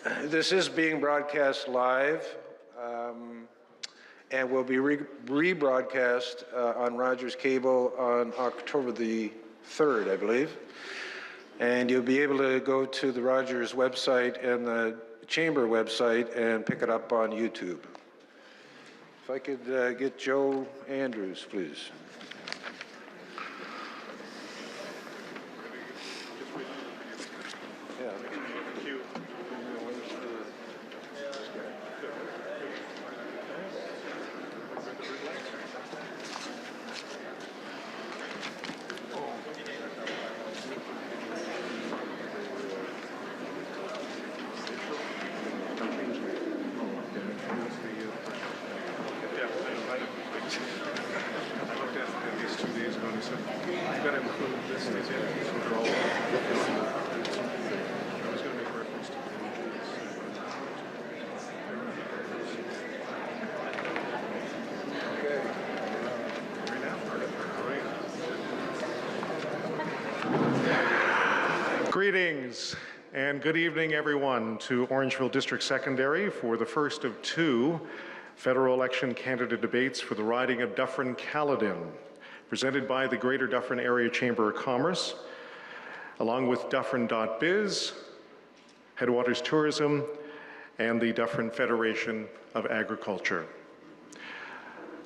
This is being broadcast live and will be rebroadcast on Rogers Cable on October the 3rd, I believe. And you'll be able to go to the Rogers website and the Chamber website and pick it up on YouTube. If I could get Joe Andrews, please. Greetings and good evening, everyone, to Orangeville District Secondary for the first of two federal election candidate debates for the riding of Dufferin-Caledon, presented by the Greater Dufferin Area Chamber of Commerce, along with Dufferin.biz, Headwaters Tourism, and the Dufferin Federation of Agriculture.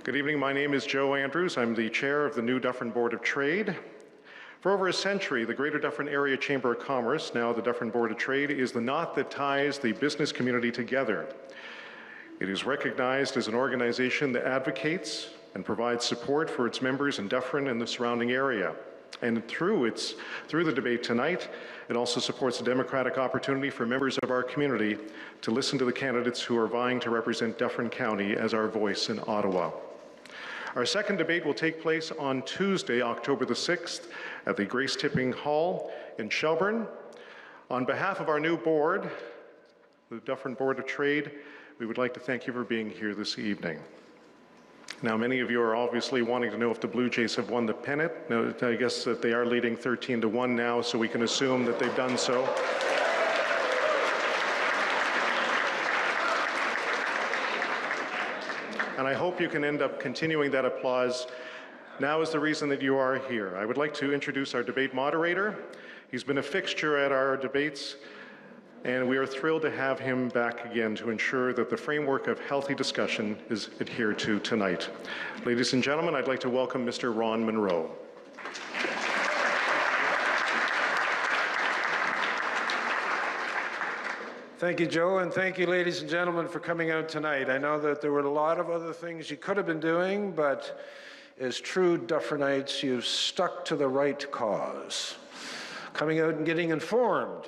Good evening, my name is Joe Andrews. I'm the chair of the new Dufferin Board of Trade. For over a century, the Greater Dufferin Area Chamber of Commerce, now the Dufferin Board of Trade, is the knot that ties the business community together. It is recognized as an organization that advocates and provides support for its members in Dufferin and the surrounding area. And through the debate tonight, it also supports a democratic opportunity for members of our community to listen to the candidates who are vying to represent Dufferin County as our voice in Ottawa. Our second debate will take place on Tuesday, October the 6th, at the Grace Tipping Hall in Shelburne. On behalf of our new board, the Dufferin Board of Trade, we would like to thank you for being here this evening. Now, many of you are obviously wanting to know if the Blue Jays have won the pennant. Now, I guess that they are leading 13-1 now, so we can assume that they've done so. And I hope you can end up continuing that applause. Now is the reason that you are here. I would like to introduce our debate moderator. He's been a fixture at our debates, and we are thrilled to have him back again to ensure that the framework of healthy discussion is adhered to tonight. Ladies and gentlemen, I'd like to welcome Mr. Ron Monroe. Thank you, Joe, and thank you, ladies and gentlemen, for coming out tonight. I know that there were a lot of other things you could have been doing, but as true Dufferinites, you've stuck to the right cause, coming out and getting informed.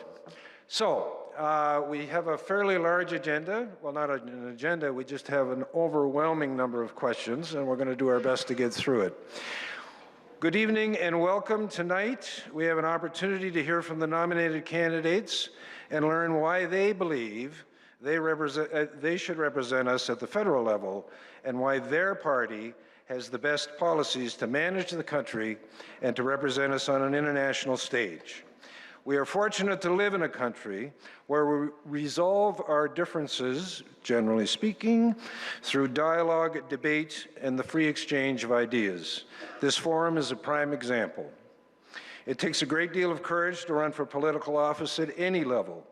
So, we have a fairly large agenda. Well, not an agenda, we just have an overwhelming number of questions, and we're going to do our best to get through it. Good evening and welcome. Tonight, we have an opportunity to hear from the nominated candidates and learn why they believe they should represent us at the federal level and why their party has the best policies to manage the country and to represent us on an international stage. We are fortunate to live in a country where we resolve our differences, generally speaking, through dialogue, debate, and the free exchange of ideas. This forum is a prime example. It takes a great deal of courage to run for political office at any level,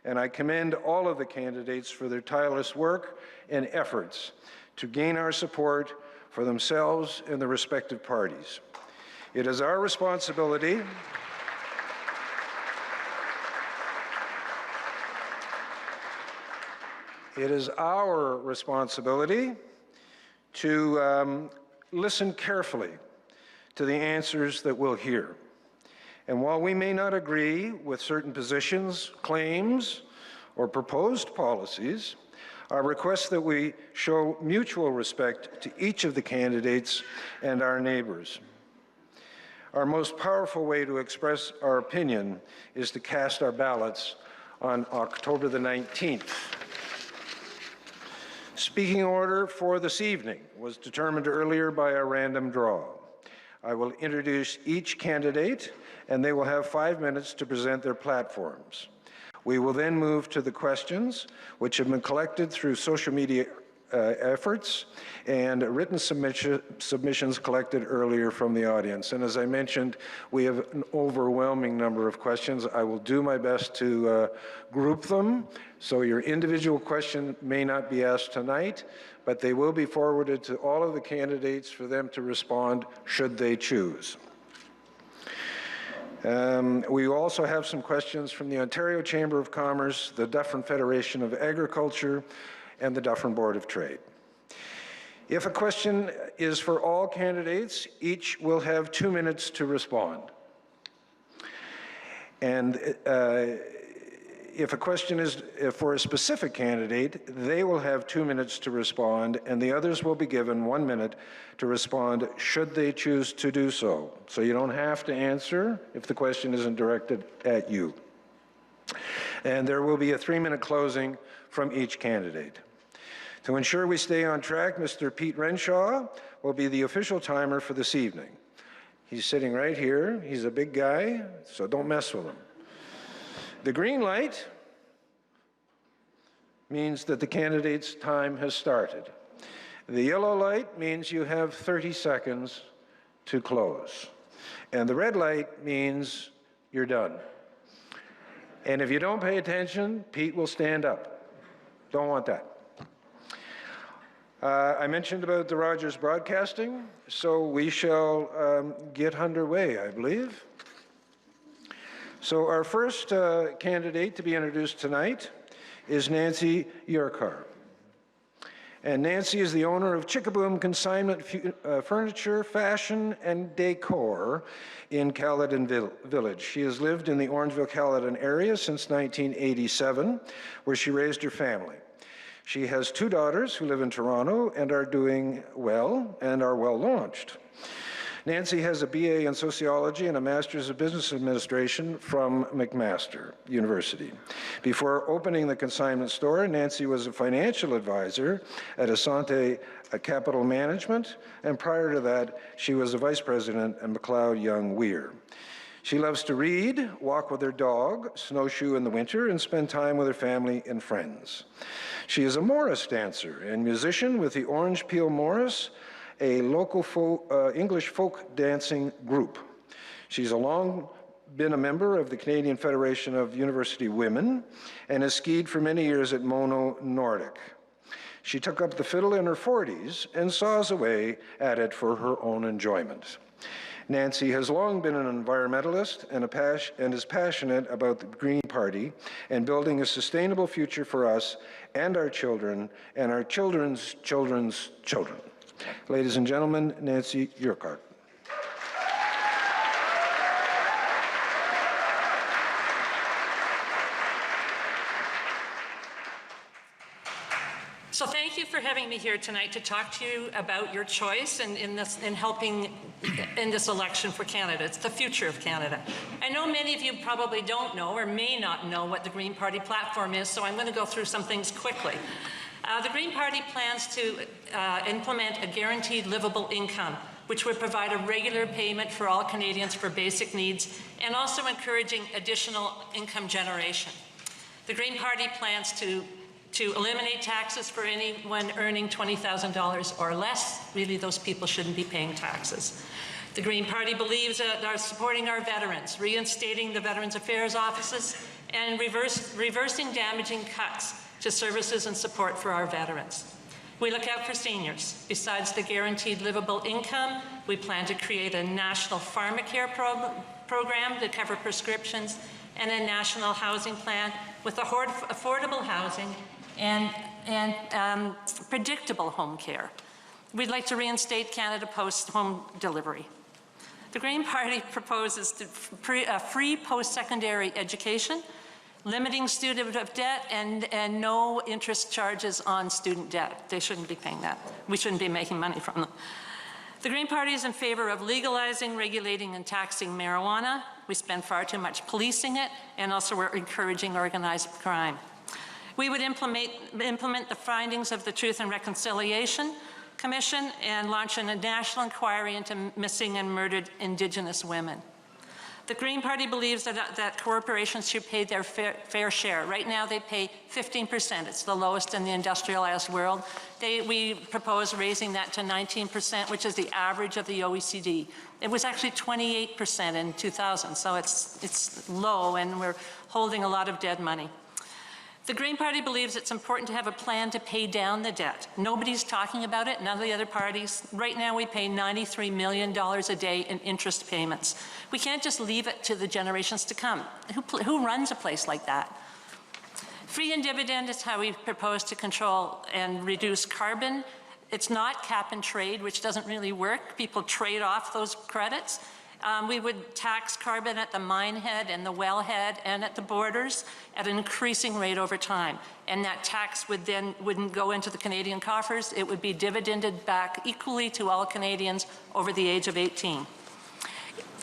and I commend all of the candidates for their tireless work and efforts to gain our support for themselves and their respective parties. It is our responsibility to listen carefully to the answers that we'll hear. And while we may not agree with certain positions, claims, or proposed policies, I request that we show mutual respect to each of the candidates and our neighbors. Our most powerful way to express our opinion is to cast our ballots on October the 19th. Speaking order for this evening was determined earlier by a random draw. I will introduce each candidate, and they will have 5 minutes to present their platforms. We will then move to the questions, which have been collected through social media efforts and written submissions collected earlier from the audience. And as I mentioned, we have an overwhelming number of questions. I will do my best to group them, so your individual question may not be asked tonight, but they will be forwarded to all of the candidates for them to respond should they choose. We also have some questions from the Ontario Chamber of Commerce, the Dufferin Federation of Agriculture, and the Dufferin Board of Trade. If a question is for all candidates, each will have 2 minutes to respond. And if a question is for a specific candidate, they will have 2 minutes to respond, and the others will be given 1 minute to respond should they choose to do so. So you don't have to answer if the question isn't directed at you. And there will be a 3-minute closing from each candidate. To ensure we stay on track, Mr. Pete Renshaw will be the official timer for this evening. He's sitting right here. He's a big guy, so don't mess with him. The green light means that the candidate's time has started. The yellow light means you have 30 seconds to close. And the red light means you're done. And if you don't pay attention, Pete will stand up. Don't want that. I mentioned about the Rogers Broadcasting, so we shall get underway, I believe. So our first candidate to be introduced tonight is Nancy Urekar. And Nancy is the owner of Chickaboom Consignment Furniture, Fashion, and Decor in Caledon Village. She has lived in the Orangeville-Caledon area since 1987, where she raised her family. She has 2 daughters who live in Toronto and are doing well and are well launched. Nancy has a BA in Sociology and a Master's of Business Administration from McMaster University. Before opening the consignment store, Nancy was a financial advisor at Asante Capital Management, and prior to that, she was a vice president at McLeod Young Weir. She loves to read, walk with her dog, snowshoe in the winter, and spend time with her family and friends. She is a Morris dancer and musician with the Orange Peel Morris, a local English folk dancing group. She's long been a member of the Canadian Federation of University Women and has skied for many years at Mono Nordic. She took up the fiddle in her 40s and saws away at it for her own enjoyment. Nancy has long been an environmentalist and is passionate about the Green Party and building a sustainable future for us and our children and our children's children's children. Ladies and gentlemen, Nancy Urekar. So thank you for having me here tonight to talk to you about your choice and in helping in this election for Canada. It's the future of Canada. I know many of you probably don't know or may not know what the Green Party platform is, so I'm going to go through some things quickly. The Green Party plans to implement a guaranteed livable income, which would provide a regular payment for all Canadians for basic needs and also encouraging additional income generation. The Green Party plans to eliminate taxes for anyone earning $20,000 or less. Really, those people shouldn't be paying taxes. The Green Party believes that they're supporting our veterans, reinstating the Veterans Affairs offices, and reversing damaging cuts to services and support for our veterans. We look out for seniors. Besides the guaranteed livable income, we plan to create a national pharmacare program to cover prescriptions and a national housing plan with affordable housing and predictable home care. We'd like to reinstate Canada Post home delivery. The Green Party proposes free post-secondary education, limiting student debt and no interest charges on student debt. They shouldn't be paying that. We shouldn't be making money from them. The Green Party is in favor of legalizing, regulating, and taxing marijuana. We spend far too much policing it, and also we're encouraging organized crime. We would implement the findings of the Truth and Reconciliation Commission and launch a national inquiry into missing and murdered Indigenous women. The Green Party believes that corporations should pay their fair share. Right now, they pay 15%. It's the lowest in the industrialized world. We propose raising that to 19%, which is the average of the OECD. It was actually 28% in 2000, so it's low, and we're holding a lot of dead money. The Green Party believes it's important to have a plan to pay down the debt. Nobody's talking about it, none of the other parties. Right now we pay $93 million a day in interest payments. We can't just leave it to the generations to come. Who runs a place like that? Free and dividend is how we propose to control and reduce carbon. It's not cap and trade, which doesn't really work. People trade off those credits. We would tax carbon at the mine head and the wellhead and at the borders at an increasing rate over time. And that tax wouldn't go into the Canadian coffers. It would be dividended back equally to all Canadians over the age of 18.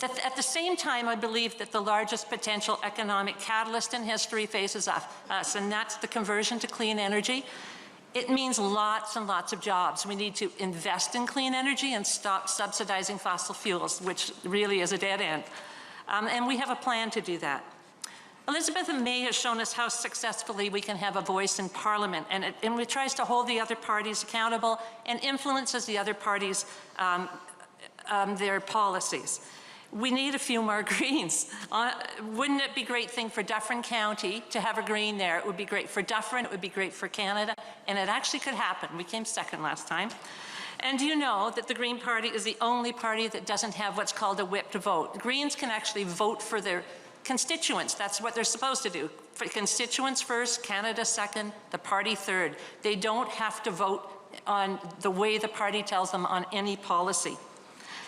At the same time, I believe that the largest potential economic catalyst in history faces us, and that's the conversion to clean energy. It means lots and lots of jobs. We need to invest in clean energy and stop subsidizing fossil fuels, which really is a dead end. And we have a plan to do that. Elizabeth May has shown us how successfully we can have a voice in Parliament, and it tries to hold the other parties accountable and influences the other parties, their policies. We need a few more Greens. Wouldn't it be a great thing for Dufferin County to have a Green there? It would be great for Dufferin, it would be great for Canada, and it actually could happen. We came second last time. And do you know that the Green Party is the only party that doesn't have what's called a whipped vote? Greens can actually vote for their constituents. That's what they're supposed to do. For constituents first, Canada second, the party third. They don't have to vote on the way the party tells them on any policy.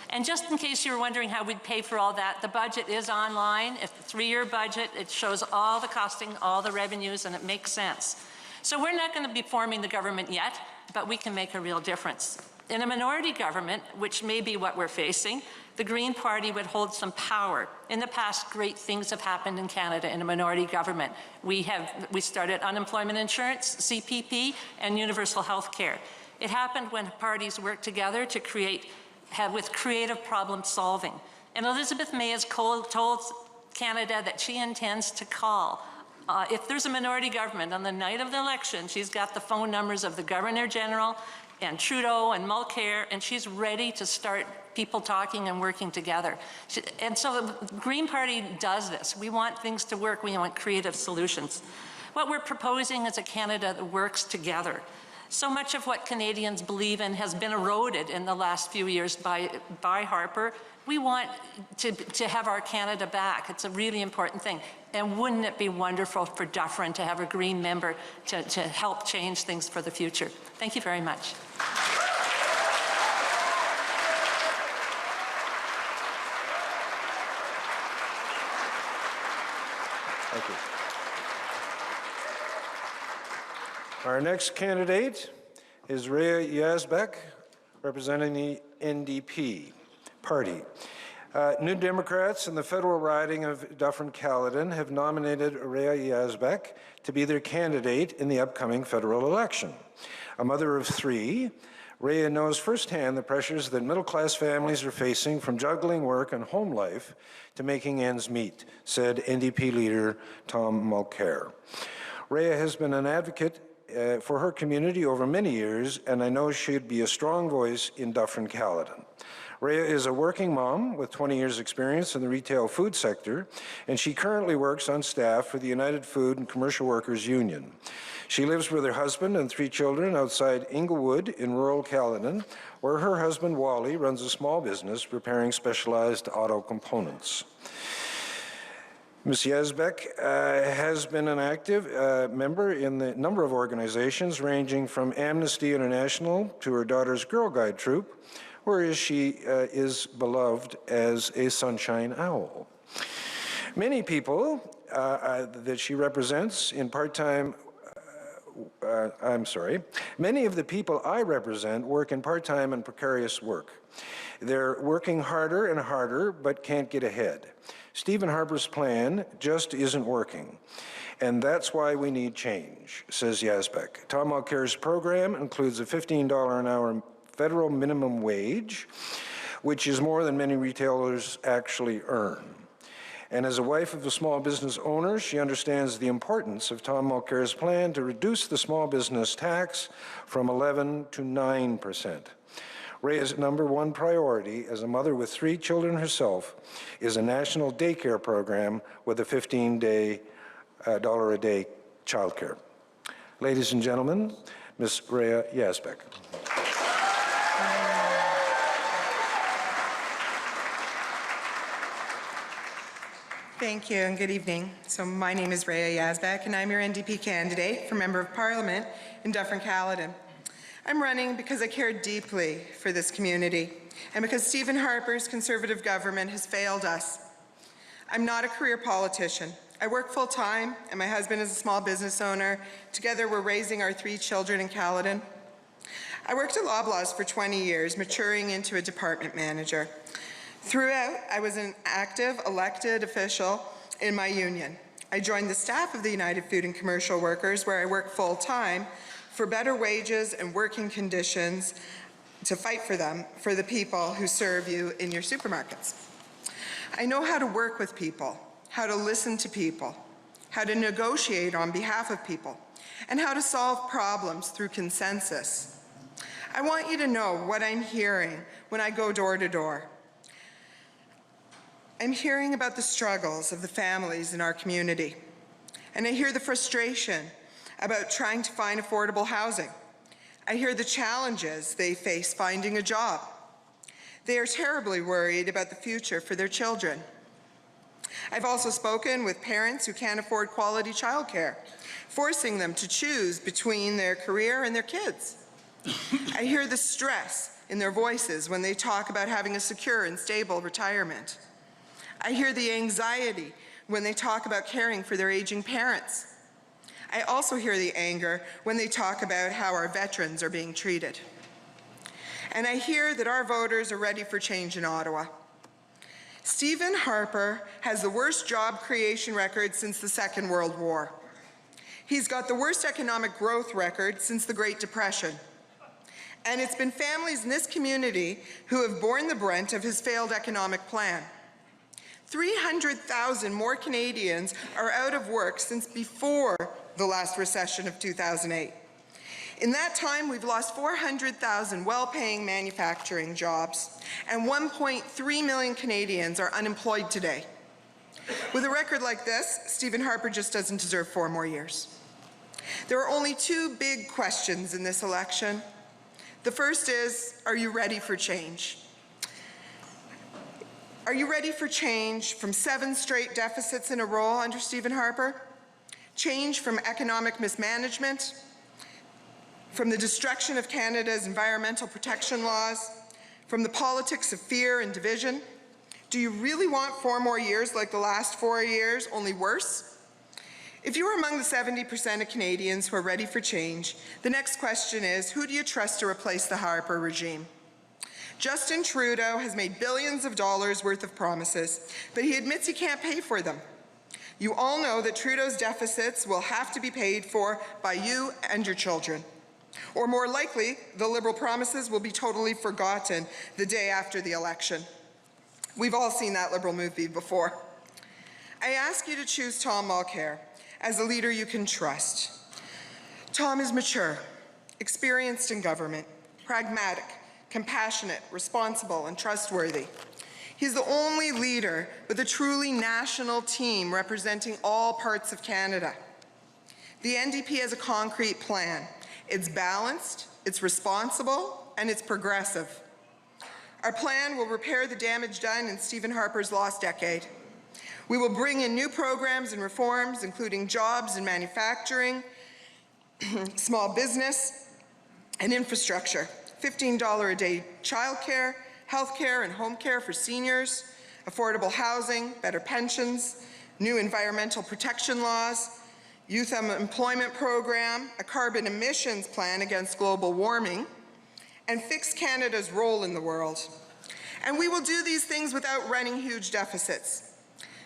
And just in case you were wondering how we'd pay for all that, the budget is online. It's a 3-year budget. It shows all the costing, all the revenues, and it makes sense. So we're not going to be forming the government yet, but we can make a real difference. In a minority government, which may be what we're facing, the Green Party would hold some power. In the past, great things have happened in Canada in a minority government. We started unemployment insurance, CPP, and universal health care. It happened when parties worked together to with creative problem solving. And Elizabeth May has told Canada that she intends to call. If there's a minority government on the night of the election, she's got the phone numbers of the Governor General and Trudeau and Mulcair, and she's ready to start people talking and working together. And so the Green Party does this. We want things to work. We want creative solutions. What we're proposing is a Canada that works together. So much of what Canadians believe in has been eroded in the last few years by Harper. We want to have our Canada back. It's a really important thing. And wouldn't it be wonderful for Dufferin to have a Green member to help change things for the future? Thank you very much. Thank you. Our next candidate is Rehya Yazbek, representing the NDP party. New Democrats in the federal riding of Dufferin-Caledon have nominated Rehya Yazbek to be their candidate in the upcoming federal election. A mother of 3, Rehya knows firsthand the pressures that middle-class families are facing from juggling work and home life to making ends meet, said NDP leader Tom Mulcair. Rehya has been an advocate for her community over many years, and I know she'd be a strong voice in Dufferin-Caledon. Rehya is a working mom with 20 years' experience in the retail food sector, and she currently works on staff for the United Food and Commercial Workers Union. She lives with her husband and 3 children outside Inglewood in rural Caledon, where her husband Wally runs a small business repairing specialized auto components. Ms. Yazbek has been an active member in a number of organizations, ranging from Amnesty International to her daughter's Girl Guide troop, where she is beloved as a sunshine owl. Many people that she represents in many of the people I represent work in part-time and precarious work. They're working harder and harder, but can't get ahead. Stephen Harper's plan just isn't working, and that's why we need change, says Yazbek. Tom Mulcair's program includes a $15 an hour federal minimum wage, which is more than many retailers actually earn. And as a wife of a small business owner, she understands the importance of Tom Mulcair's plan to reduce the small business tax from 11% to 9%. Rehya's #1 priority as a mother with 3 children herself is a national daycare program with a $15 a day childcare. Ladies and gentlemen, Ms. Rehya Yazbek. Thank you and good evening. So my name is Rehya Yazbek and I'm your NDP candidate for Member of Parliament in Dufferin-Caledon. I'm running because I care deeply for this community and because Stephen Harper's Conservative government has failed us. I'm not a career politician. I work full-time and my husband is a small business owner. Together we're raising our 3 children in Caledon. I worked at Loblaws for 20 years, maturing into a department manager. Throughout, I was an active elected official in my union. I joined the staff of the United Food and Commercial Workers, where I work full-time for better wages and working conditions to fight for them, for the people who serve you in your supermarkets. I know how to work with people, how to listen to people, how to negotiate on behalf of people, and how to solve problems through consensus. I want you to know what I'm hearing when I go door to door. I'm hearing about the struggles of the families in our community, and I hear the frustration about trying to find affordable housing. I hear the challenges they face finding a job. They are terribly worried about the future for their children. I've also spoken with parents who can't afford quality childcare, forcing them to choose between their career and their kids. I hear the stress in their voices when they talk about having a secure and stable retirement. I hear the anxiety when they talk about caring for their aging parents. I also hear the anger when they talk about how our veterans are being treated. And I hear that our voters are ready for change in Ottawa. Stephen Harper has the worst job creation record since the Second World War. He's got the worst economic growth record since the Great Depression. And it's been families in this community who have borne the brunt of his failed economic plan. 300,000 more Canadians are out of work since before the last recession of 2008. In that time, we've lost 400,000 well-paying manufacturing jobs, and 1.3 million Canadians are unemployed today. With a record like this, Stephen Harper just doesn't deserve 4 more years. There are only 2 big questions in this election. The first is, are you ready for change? Are you ready for change from 7 straight deficits in a row under Stephen Harper? Change from economic mismanagement, from the destruction of Canada's environmental protection laws, from the politics of fear and division? Do you really want 4 more years like the last 4 years, only worse? If you are among the 70% of Canadians who are ready for change, the next question is, who do you trust to replace the Harper regime? Justin Trudeau has made billions of dollars worth of promises, but he admits he can't pay for them. You all know that Trudeau's deficits will have to be paid for by you and your children. Or more likely, the Liberal promises will be totally forgotten the day after the election. We've all seen that Liberal movie before. I ask you to choose Tom Mulcair as a leader you can trust. Tom is mature, experienced in government, pragmatic, compassionate, responsible, and trustworthy. He's the only leader with a truly national team representing all parts of Canada. The NDP has a concrete plan. It's balanced, it's responsible, and it's progressive. Our plan will repair the damage done in Stephen Harper's lost decade. We will bring in new programs and reforms, including jobs and manufacturing, small business, and infrastructure. $15 a day childcare, healthcare and home care for seniors, affordable housing, better pensions, new environmental protection laws, youth employment program, a carbon emissions plan against global warming, and fix Canada's role in the world. And we will do these things without running huge deficits.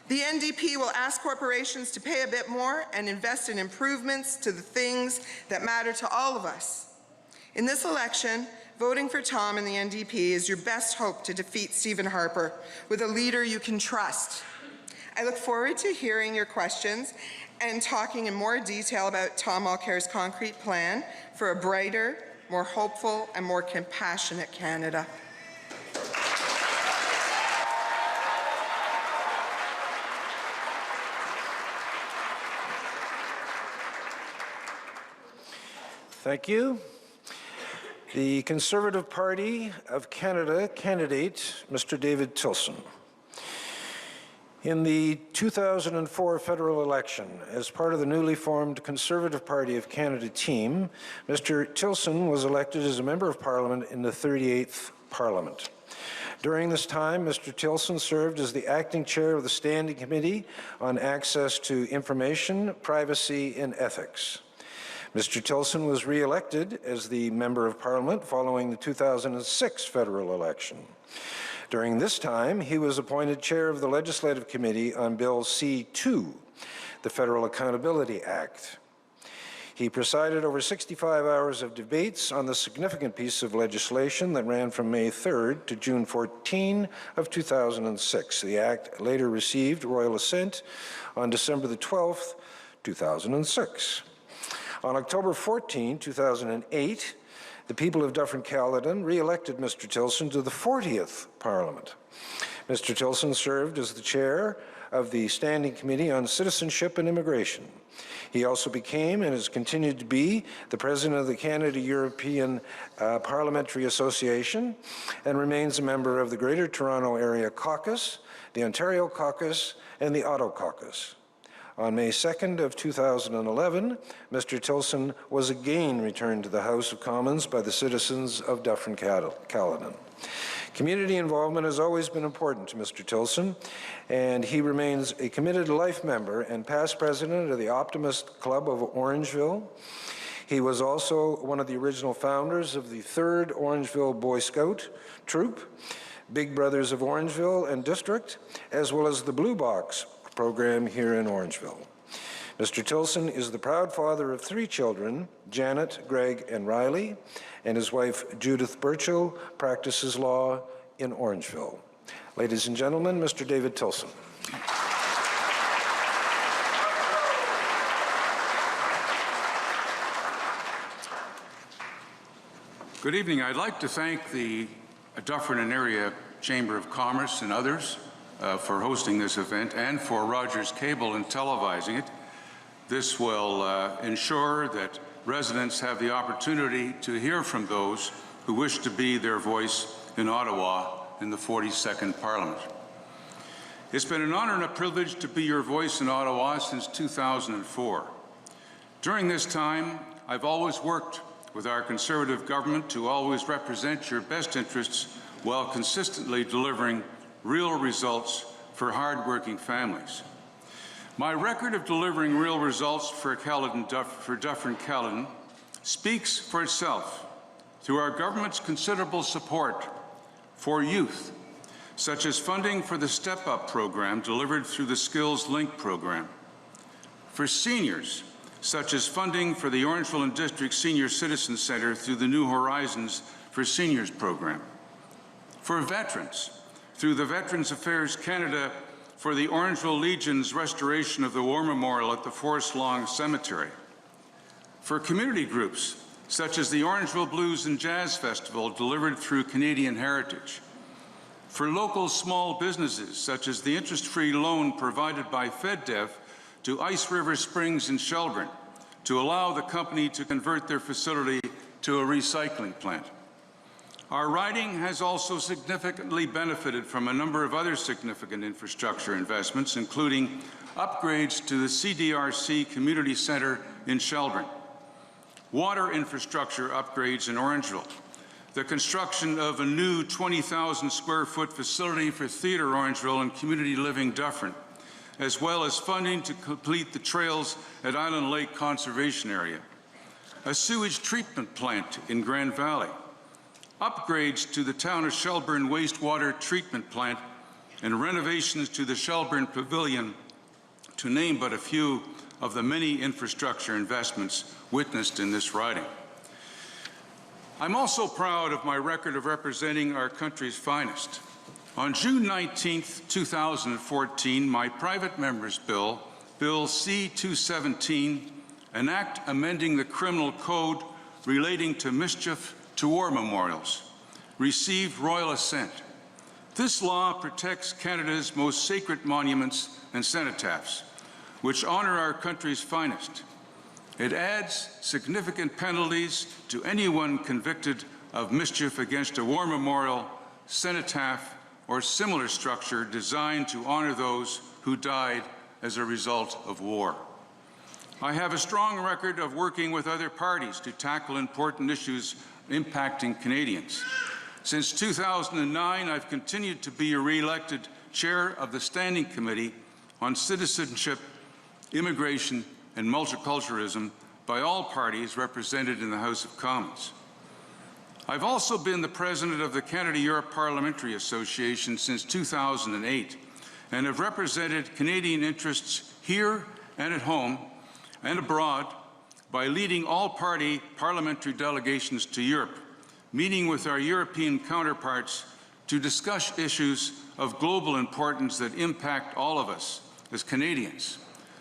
The NDP will ask corporations to pay a bit more and invest in improvements to the things that matter to all of us. In this election, voting for Tom and the NDP is your best hope to defeat Stephen Harper with a leader you can trust. I look forward to hearing your questions and talking in more detail about Tom Mulcair's concrete plan for a brighter, more hopeful, and more compassionate Canada. Thank you. The Conservative Party of Canada candidate, Mr. David Tilson. In the 2004 federal election, as part of the newly formed Conservative Party of Canada team, Mr. Tilson was elected as a Member of Parliament in the 38th Parliament. During this time, Mr. Tilson served as the acting chair of the Standing Committee on Access to Information, Privacy and Ethics. Mr. Tilson was re-elected as the Member of Parliament following the 2006 federal election. During this time, he was appointed chair of the Legislative Committee on Bill C-2, the Federal Accountability Act. He presided over 65 hours of debates on the significant piece of legislation that ran from May 3rd to June 14 of 2006. The act later received royal assent on December the 12th, 2006. On October 14, 2008, the people of Dufferin-Caledon re-elected Mr. Tilson to the 40th Parliament. Mr. Tilson served as the chair of the Standing Committee on Citizenship and Immigration. He also became and has continued to be the president of the Canada-European Parliamentary Association and remains a member of the Greater Toronto Area Caucus, the Ontario Caucus, and the Ottawa Caucus. On May 2nd of 2011, Mr. Tilson was again returned to the House of Commons by the citizens of Dufferin-Caledon. Community involvement has always been important to Mr. Tilson, and he remains a committed life member and past president of the Optimist Club of Orangeville. He was also one of the original founders of the 3rd Orangeville Boy Scout Troop, Big Brothers of Orangeville and District, as well as the Blue Box program here in Orangeville. Mr. Tilson is the proud father of 3 children, Janet, Greg, and Riley, and his wife, Judith Burchill, practices law in Orangeville. Ladies and gentlemen, Mr. David Tilson. Good evening. I'd like to thank the Dufferin and Area Chamber of Commerce and others for hosting this event, and for Rogers Cable and televising it. This will ensure that residents have the opportunity to hear from those who wish to be their voice in Ottawa in the 42nd Parliament. It's been an honor and a privilege to be your voice in Ottawa since 2004. During this time, I've always worked with our Conservative government to always represent your best interests while consistently delivering real results for hard-working families. My record of delivering real results for Dufferin-Caledon speaks for itself through our government's considerable support for youth, such as funding for the Step Up program delivered through the Skills Link program, for seniors, such as funding for the Orangeville District Senior Citizen Centre through the New Horizons for Seniors program, for veterans, through the Veterans Affairs Canada for the Orangeville Legion's restoration of the War Memorial at the Forest Lawn Cemetery, for community groups such as the Orangeville Blues and Jazz Festival delivered through Canadian Heritage, for local small businesses such as the interest-free loan provided by FedDev to Ice River Springs in Shelburne to allow the company to convert their facility to a recycling plant. Our riding has also significantly benefited from a number of other significant infrastructure investments, including upgrades to the CDRC Community Centre in Shelburne, water infrastructure upgrades in Orangeville, the construction of a new 20,000 square foot facility for Theatre Orangeville and Community Living Dufferin, as well as funding to complete the trails at Island Lake Conservation Area, a sewage treatment plant in Grand Valley, upgrades to the town of Shelburne wastewater treatment plant, and renovations to the Shelburne Pavilion, to name but a few of the many infrastructure investments witnessed in this riding. I'm also proud of my record of representing our country's finest. On June 19, 2014, my private member's bill, Bill C-217, an act amending the criminal code relating to mischief to war memorials, received royal assent. This law protects Canada's most sacred monuments and cenotaphs, which honor our country's finest. It adds significant penalties to anyone convicted of mischief against a war memorial, cenotaph, or similar structure designed to honor those who died as a result of war. I have a strong record of working with other parties to tackle important issues impacting Canadians. Since 2009, I've continued to be a re-elected chair of the Standing Committee on Citizenship, Immigration, and Multiculturalism by all parties represented in the House of Commons. I've also been the president of the Canada-Europe Parliamentary Association since 2008 and have represented Canadian interests here and at home and abroad by leading all-party parliamentary delegations to Europe, meeting with our European counterparts to discuss issues of global importance that impact all of us as Canadians,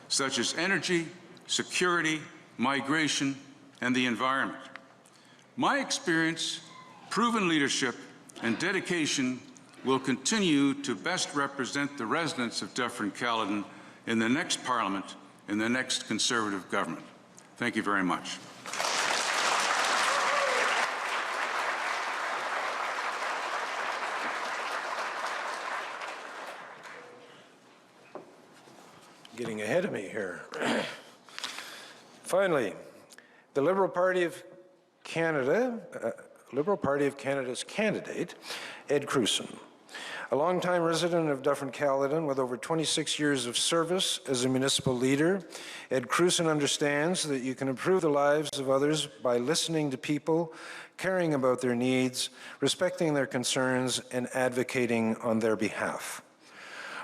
such as energy, security, migration, and the environment. My experience, proven leadership, and dedication will continue to best represent the residents of Dufferin-Caledon in the next Parliament, in the next Conservative government. Thank you very much. Getting ahead of me here. Finally, the Liberal Party of Canada, Liberal Party of Canada's candidate, Ed Crewson. A longtime resident of Dufferin-Caledon with over 26 years of service as a municipal leader, Ed Crewson understands that you can improve the lives of others by listening to people, caring about their needs, respecting their concerns, and advocating on their behalf.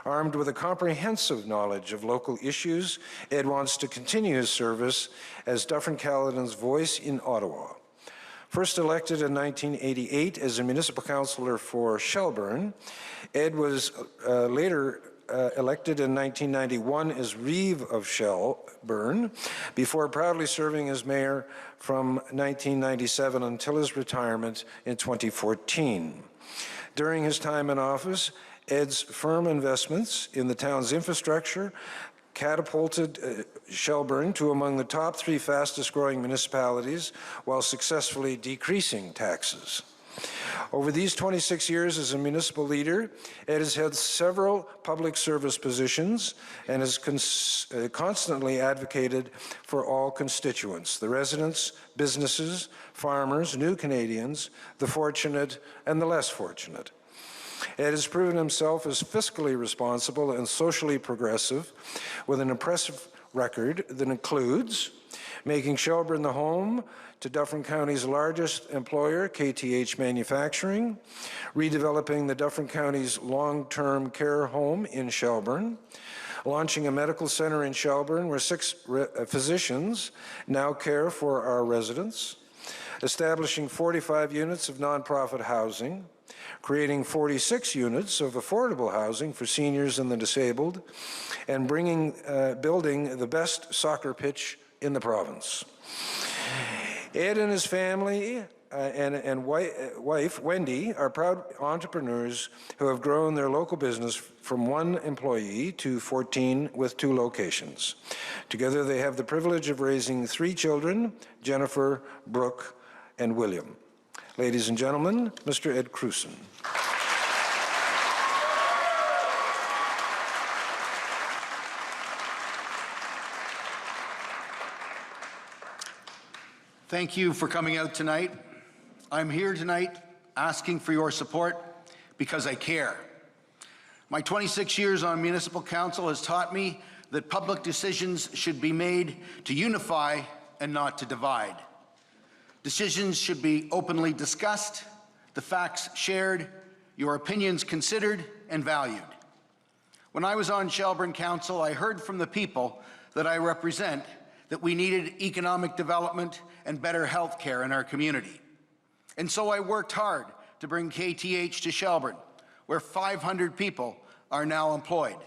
Armed with a comprehensive knowledge of local issues, Ed wants to continue his service as Dufferin-Caledon's voice in Ottawa. First elected in 1988 as a municipal councillor for Shelburne, Ed was later elected in 1991 as Reeve of Shelburne, before proudly serving as mayor from 1997 until his retirement in 2014. During his time in office, Ed's firm investments in the town's infrastructure catapulted Shelburne to among the top 3 fastest-growing municipalities while successfully decreasing taxes. Over these 26 years as a municipal leader, Ed has held several public service positions and has constantly advocated for all constituents, the residents, businesses, farmers, new Canadians, the fortunate and the less fortunate. Ed has proven himself as fiscally responsible and socially progressive with an impressive record that includes making Shelburne the home to Dufferin County's largest employer, KTH Manufacturing, redeveloping the Dufferin County's long-term care home in Shelburne, launching a medical center in Shelburne where 6 physicians now care for our residents, establishing 45 units of nonprofit housing, creating 46 units of affordable housing for seniors and the disabled, and building the best soccer pitch in the province. Ed and his family and wife, Wendy, are proud entrepreneurs who have grown their local business from 1 employee to 14 with 2 locations. Together, they have the privilege of raising 3 children, Jennifer, Brooke, and William. Ladies and gentlemen, Mr. Ed Crewson. Thank you for coming out tonight. I'm here tonight asking for your support because I care. My 26 years on municipal council has taught me that public decisions should be made to unify and not to divide. Decisions should be openly discussed, the facts shared, your opinions considered and valued. When I was on Shelburne Council, I heard from the people that I represent that we needed economic development and better health care in our community. And so I worked hard to bring KTH to Shelburne, where 500 people are now employed.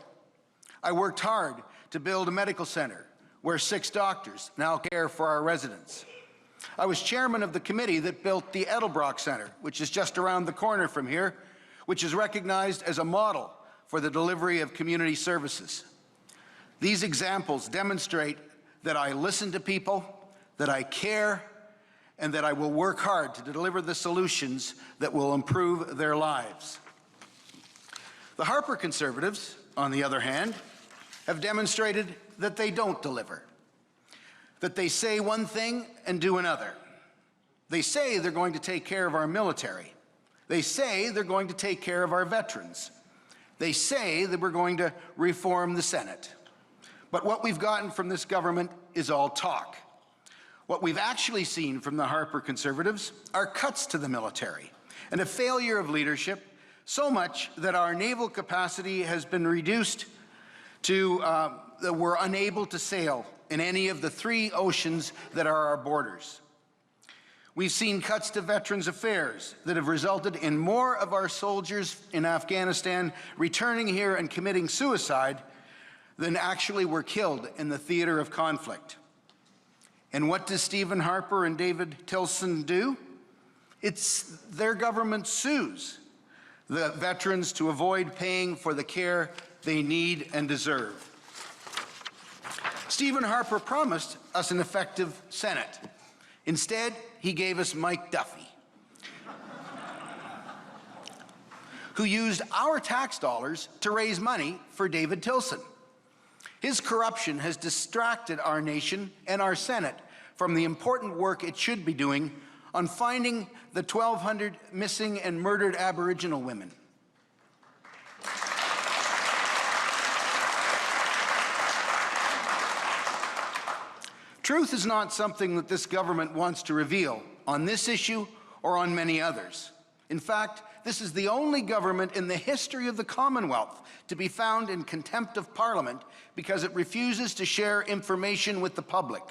I worked hard to build a medical center where 6 doctors now care for our residents. I was chairman of the committee that built the Edelbrock Center, which is just around the corner from here, which is recognized as a model for the delivery of community services. These examples demonstrate that I listen to people, that I care, and that I will work hard to deliver the solutions that will improve their lives. The Harper Conservatives, on the other hand, have demonstrated that they don't deliver, that they say one thing and do another. They say they're going to take care of our military. They say they're going to take care of our veterans. They say that we're going to reform the Senate. But what we've gotten from this government is all talk. What we've actually seen from the Harper Conservatives are cuts to the military and a failure of leadership, so much that our naval capacity has been reduced to that we're unable to sail in any of the 3 oceans that are our borders. We've seen cuts to Veterans Affairs that have resulted in more of our soldiers in Afghanistan returning here and committing suicide than actually were killed in the theater of conflict. And what does Stephen Harper and David Tilson do? It's their government sues the veterans to avoid paying for the care they need and deserve. Stephen Harper promised us an effective Senate. Instead, he gave us Mike Duffy, who used our tax dollars to raise money for David Tilson. His corruption has distracted our nation and our Senate from the important work it should be doing on finding the 1,200 missing and murdered Aboriginal women. Truth is not something that this government wants to reveal on this issue or on many others. In fact, this is the only government in the history of the Commonwealth to be found in contempt of Parliament because it refuses to share information with the public.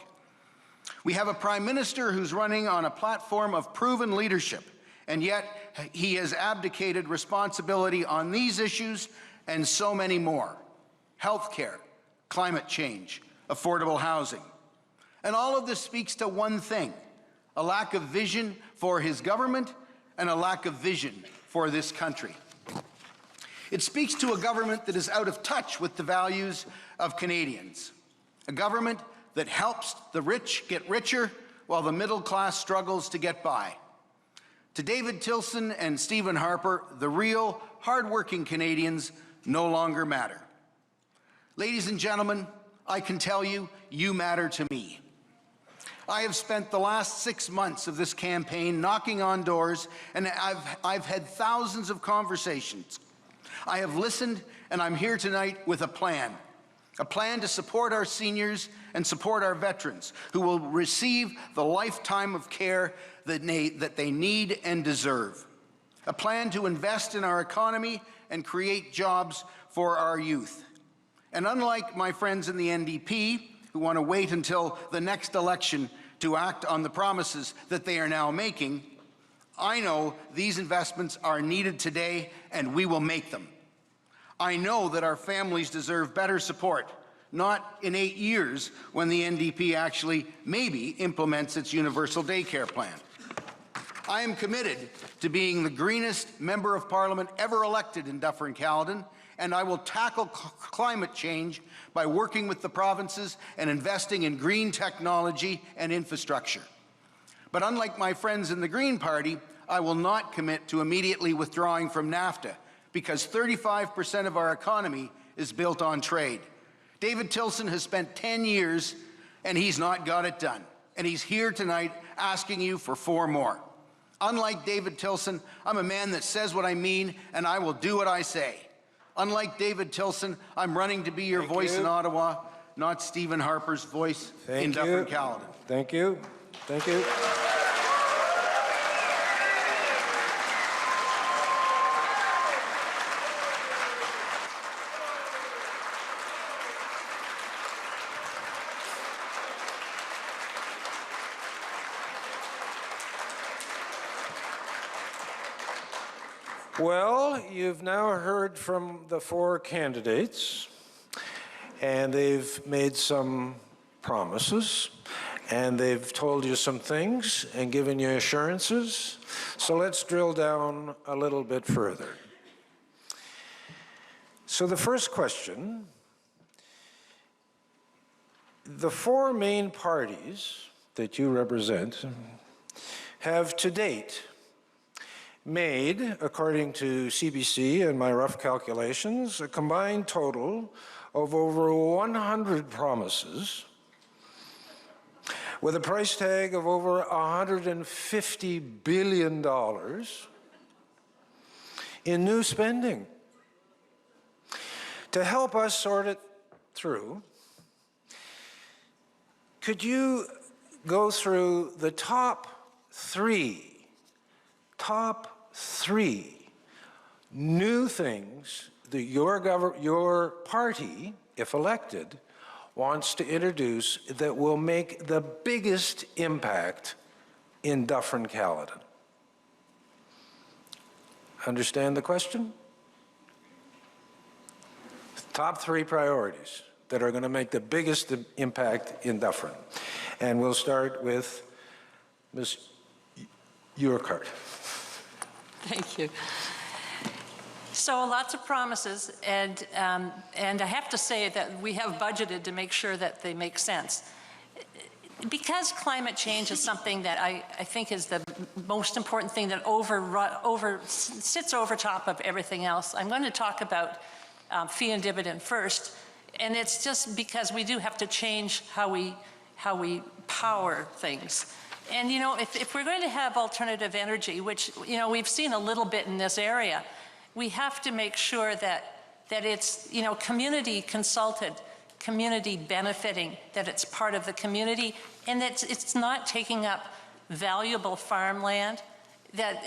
We have a Prime Minister who's running on a platform of proven leadership, and yet he has abdicated responsibility on these issues and so many more: healthcare, climate change, affordable housing. And all of this speaks to one thing: a lack of vision for his government and a lack of vision for this country. It speaks to a government that is out of touch with the values of Canadians, a government that helps the rich get richer while the middle class struggles to get by. To David Tilson and Stephen Harper, the real, hard-working Canadians no longer matter. Ladies and gentlemen, I can tell you, you matter to me. I have spent the last 6 months of this campaign knocking on doors, and I've had thousands of conversations. I have listened, and I'm here tonight with a plan to support our seniors and support our veterans who will receive the lifetime of care that they need and deserve. A plan to invest in our economy and create jobs for our youth. And unlike my friends in the NDP, who want to wait until the next election to act on the promises that they are now making, I know these investments are needed today, and we will make them. I know that our families deserve better support, not in 8 years when the NDP actually maybe implements its universal daycare plan. I am committed to being the greenest member of Parliament ever elected in Dufferin-Caledon, and I will tackle climate change by working with the provinces and investing in green technology and infrastructure. But unlike my friends in the Green Party, I will not commit to immediately withdrawing from NAFTA, because 35% of our economy is built on trade. David Tilson has spent 10 years, and he's not got it done. And he's here tonight asking you for 4 more. Unlike David Tilson, I'm a man that says what I mean, and I will do what I say. Unlike David Tilson, I'm running to be your voice in Ottawa, not Stephen Harper's voice in Dufferin-Caledon. Thank you. Thank you. Well, you've now heard from the 4 candidates, and they've made some promises, and they've told you some things and given you assurances. So let's drill down a little bit further. So the first question, the 4 main parties that you represent have to date made, according to CBC and my rough calculations, a combined total of over 100 promises with a price tag of over $150 billion in new spending. To help us sort it through, could you go through the top three new things that your party, if elected, wants to introduce that will make the biggest impact in Dufferin-Caledon? Understand the question? Top 3 priorities that are going to make the biggest impact in Dufferin. And we'll start with Ms. Urekar. Thank you. So lots of promises, and I have to say that we have budgeted to make sure that they make sense. Because climate change is something that I think is the most important thing that sits over top of everything else, I'm going to talk about fee and dividend first, and it's just because we do have to change how we power things. And you know, if we're going to have alternative energy, which you know we've seen a little bit in this area, we have to make sure that it's community consulted, community benefiting, that it's part of the community, and that it's not taking up valuable farmland, that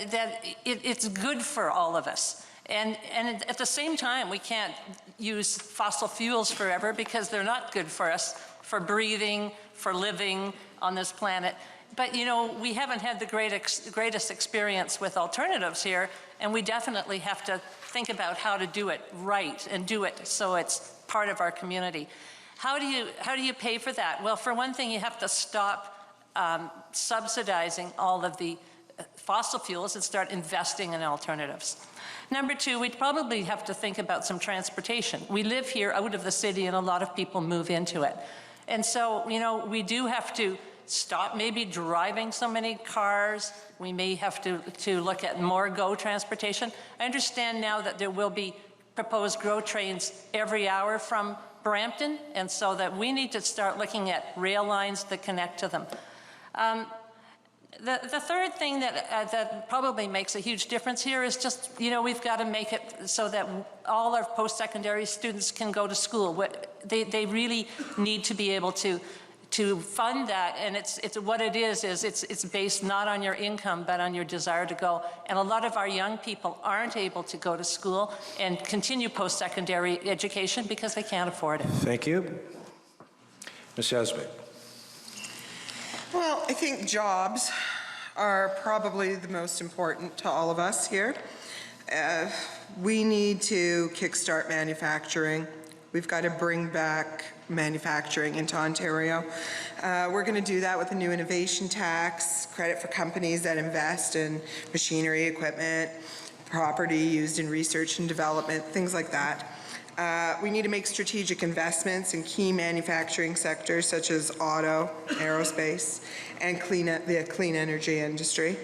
it's good for all of us. And at the same time, we can't use fossil fuels forever because they're not good for us, for breathing, for living on this planet. But you know, we haven't had the greatest experience with alternatives here, and we definitely have to think about how to do it right and do it so it's part of our community. How do you pay for that? Well, for one thing, you have to stop subsidizing all of the fossil fuels and start investing in alternatives. Number 2, we'd probably have to think about some transportation. We live here out of the city, and a lot of people move into it. And so, you know, we do have to stop maybe driving so many cars. We may have to look at more GO transportation. I understand now that there will be proposed GO trains every hour from Brampton, and so that we need to start looking at rail lines that connect to them. The third thing that probably makes a huge difference here is just, you know, we've got to make it so that all our post-secondary students can go to school. They really need to be able to fund that, and it's what it is it's based not on your income but on your desire to go. And a lot of our young people aren't able to go to school and continue post-secondary education because they can't afford it. Thank you. Ms. Yazbek. Well, I think jobs are probably the most important to all of us here. We need to kickstart manufacturing. We've got to bring back manufacturing into Ontario. We're going to do that with a new innovation tax, credit for companies that invest in machinery, equipment, property used in research and development, things like that. We need to make strategic investments in key manufacturing sectors such as auto, aerospace, and the clean energy industry.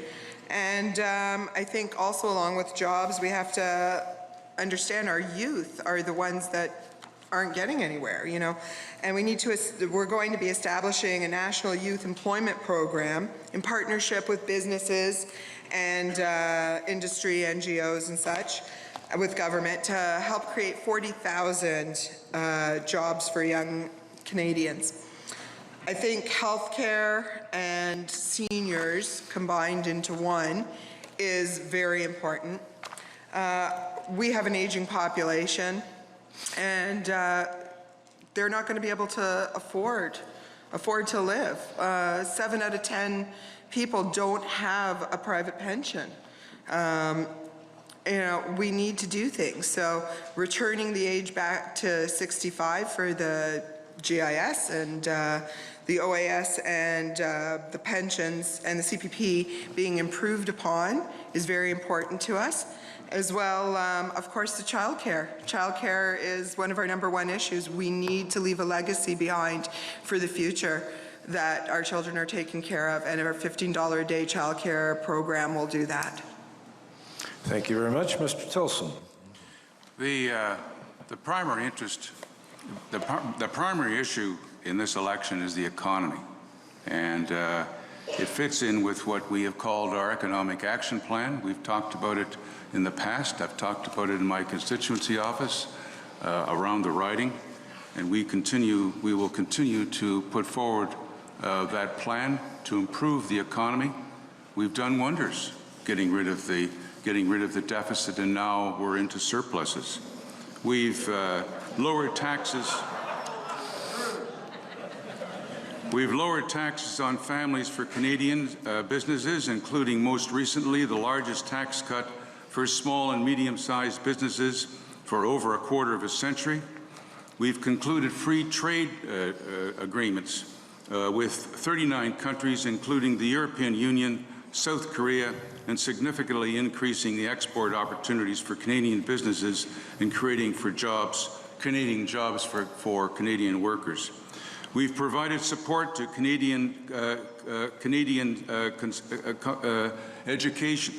And I think also along with jobs, we have to understand our youth are the ones that aren't getting anywhere, you know. And we're going to be establishing a national youth employment program in partnership with businesses and industry, NGOs and such, with government to help create 40,000 jobs for young Canadians. I think healthcare and seniors combined into one is very important. We have an aging population, and they're not going to be able to afford to live. 7 out of 10 people don't have a private pension. we need to do things. So returning the age back to 65 for the GIS and the OAS and the pensions and the CPP being improved upon is very important to us. As well, of course, the childcare. Childcare is one of our #1 issues. We need to leave a legacy behind for the future that our children are taken care of, and our $15 a day childcare program will do that. Thank you very much. Mr. Tilson. The primary interest, the primary issue in this election is the economy, and it fits in with what we have called our economic action plan. We've talked about it in the past. I've talked about it in my constituency office around the riding, and we will continue to put forward that plan to improve the economy. We've done wonders getting rid of the deficit, and now we're into surpluses. We've lowered taxes. We've lowered taxes on families for Canadian businesses, including most recently the largest tax cut for small and medium-sized businesses for over a quarter of a century. We've concluded free trade agreements with 39 countries, including the European Union, South Korea, and significantly increasing the export opportunities for Canadian businesses and creating Canadian jobs for Canadian workers. We've provided support to Canadian education,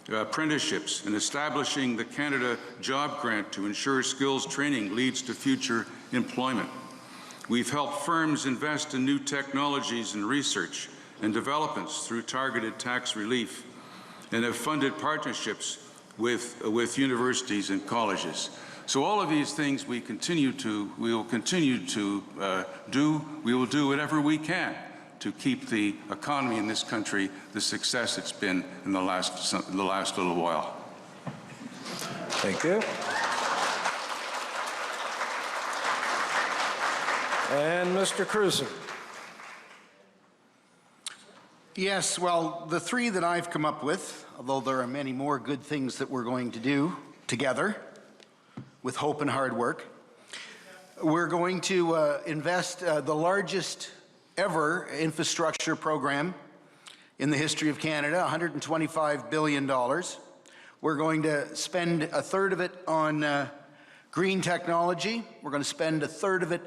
apprenticeships, and establishing the Canada Job Grant to ensure skills training leads to future employment. We've helped firms invest in new technologies and research and developments through targeted tax relief, and have funded partnerships with universities and colleges. So all of these things we will continue to do. We will do whatever we can to keep the economy in this country the success it's been in the last little while. Thank you. And Mr. Crewson. Yes, well, the three that I've come up with, although there are many more good things that we're going to do together with hope and hard work, we're going to invest the largest ever infrastructure program in the history of Canada, $125 billion. We're going to spend a third of it on green technology. We're going to spend a third of it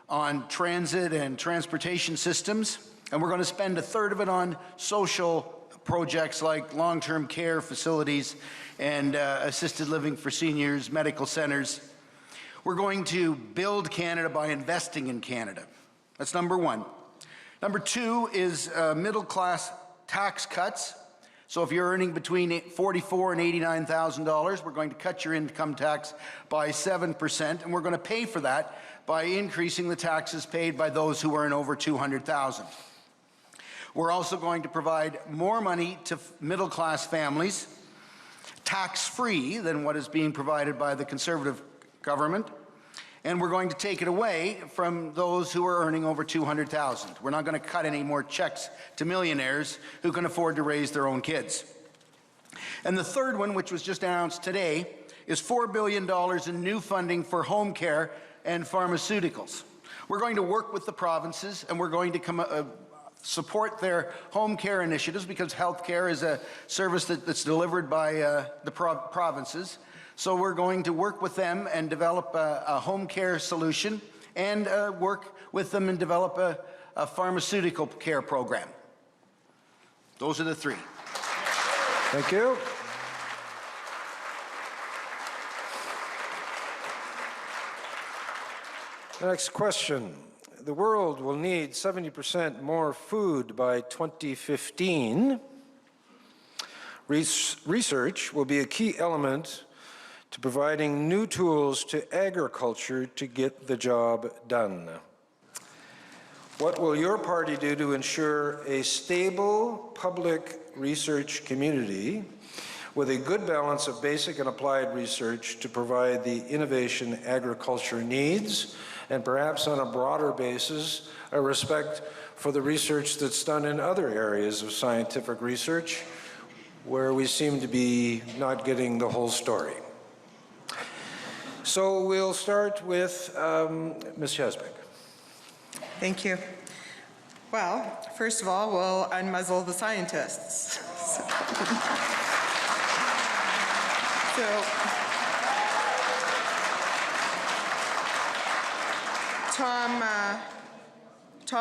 on transit and transportation systems. And we're going to spend a third of it on social projects like long-term care facilities and assisted living for seniors, medical centers. We're going to build Canada by investing in Canada. That's #1. #2 is middle-class tax cuts. So if you're earning between $44,000 and $89,000, we're going to cut your income tax by 7%, and we're going to pay for that by increasing the taxes paid by those who earn over $200,000. We're also going to provide more money to middle-class families, tax-free than what is being provided by the Conservative government, and we're going to take it away from those who are earning over $200,000. We're not going to cut any more checks to millionaires who can afford to raise their own kids. And the third one, which was just announced today, is $4 billion in new funding for home care and pharmaceuticals. We're going to work with the provinces, and we're going to support their home care initiatives, because health care is a service that's delivered by the provinces. So we're going to work with them and develop a home care solution, and work with them and develop a pharmaceutical care program. Those are the three. Thank you. Next question. The world will need 70% more food by 2015. Research will be a key element to providing new tools to agriculture to get the job done. What will your party do to ensure a stable public research community with a good balance of basic and applied research to provide the innovation agriculture needs, and perhaps on a broader basis, a respect for the research that's done in other areas of scientific research? where we seem to be not getting the whole story. So we'll start with Ms. Yazbek. Thank you. Well, first of all, we'll unmuzzle the scientists. So Tom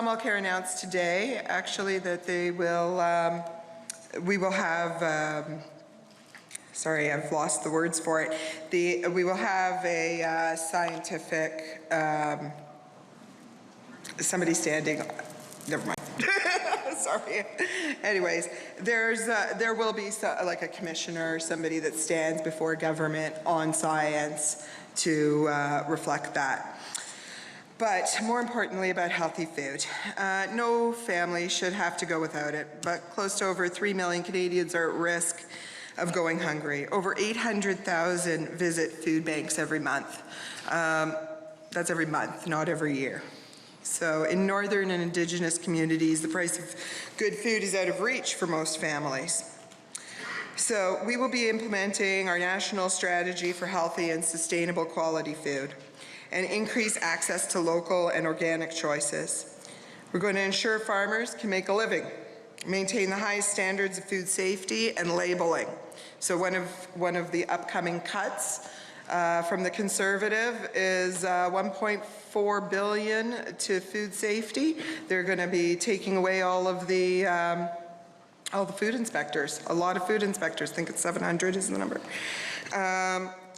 Mulcair announced today, actually, that they will, we will have, sorry, I've lost the words for it. We will have a scientific, somebody standing, never mind. Sorry. Anyways, there will be like a commissioner, somebody that stands before government on science to reflect that. But more importantly, about healthy food. No family should have to go without it, but close to over 3 million Canadians are at risk of going hungry. Over 800,000 visit food banks every month. That's every month, not every year. So in northern and Indigenous communities, the price of good food is out of reach for most families. So we will be implementing our national strategy for healthy and sustainable quality food and increase access to local and organic choices. We're going to ensure farmers can make a living, maintain the highest standards of food safety and labeling. So one of the upcoming cuts from the Conservative is 1.4 billion to food safety. They're going to be taking away all the food inspectors, a lot of food inspectors. I think it's 700 is the number.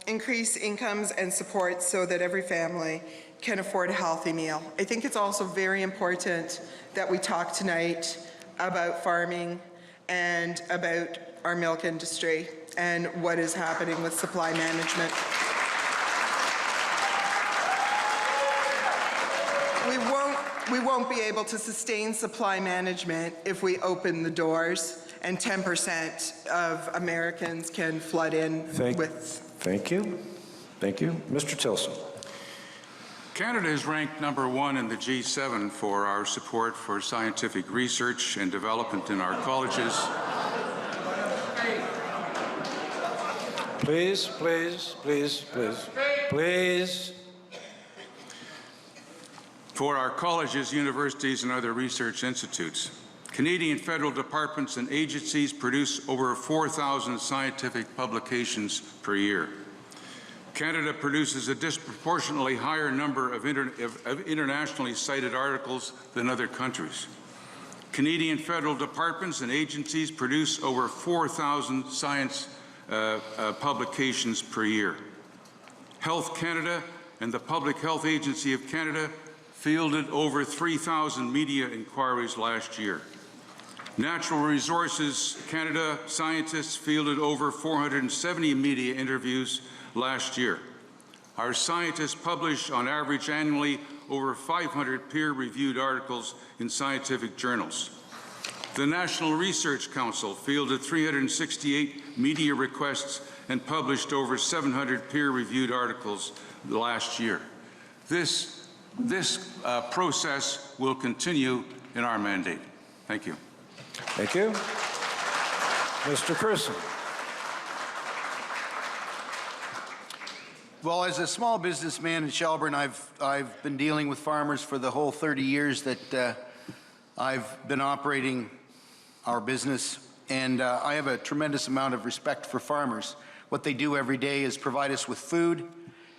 Increase incomes and support so that every family can afford a healthy meal. I think it's also very important that we talk tonight about farming and about our milk industry and what is happening with supply management. We won't be able to sustain supply management if we open the doors and 10% of Americans can flood in with... Thank you. Thank you. Mr. Tilson. Canada is ranked #1 in the G7 for our support for scientific research and development in our colleges. Please, please, please, please, please. For our colleges, universities, and other research institutes. Canadian federal departments and agencies produce over 4,000 scientific publications per year. Canada produces a disproportionately higher number of internationally cited articles than other countries. Canadian federal departments and agencies produce over 4,000 science publications per year. Health Canada and the Public Health Agency of Canada fielded over 3,000 media inquiries last year. Natural Resources Canada scientists fielded over 470 media interviews last year. Our scientists publish on average annually over 500 peer-reviewed articles in scientific journals. The National Research Council fielded 368 media requests and published over 700 peer-reviewed articles last year. This process will continue in our mandate. Thank you. Thank you. Mr. Crewson. Well, as a small businessman in Shelburne, I've been dealing with farmers for the whole 30 years that I've been operating our business, and I have a tremendous amount of respect for farmers. What they do every day is provide us with food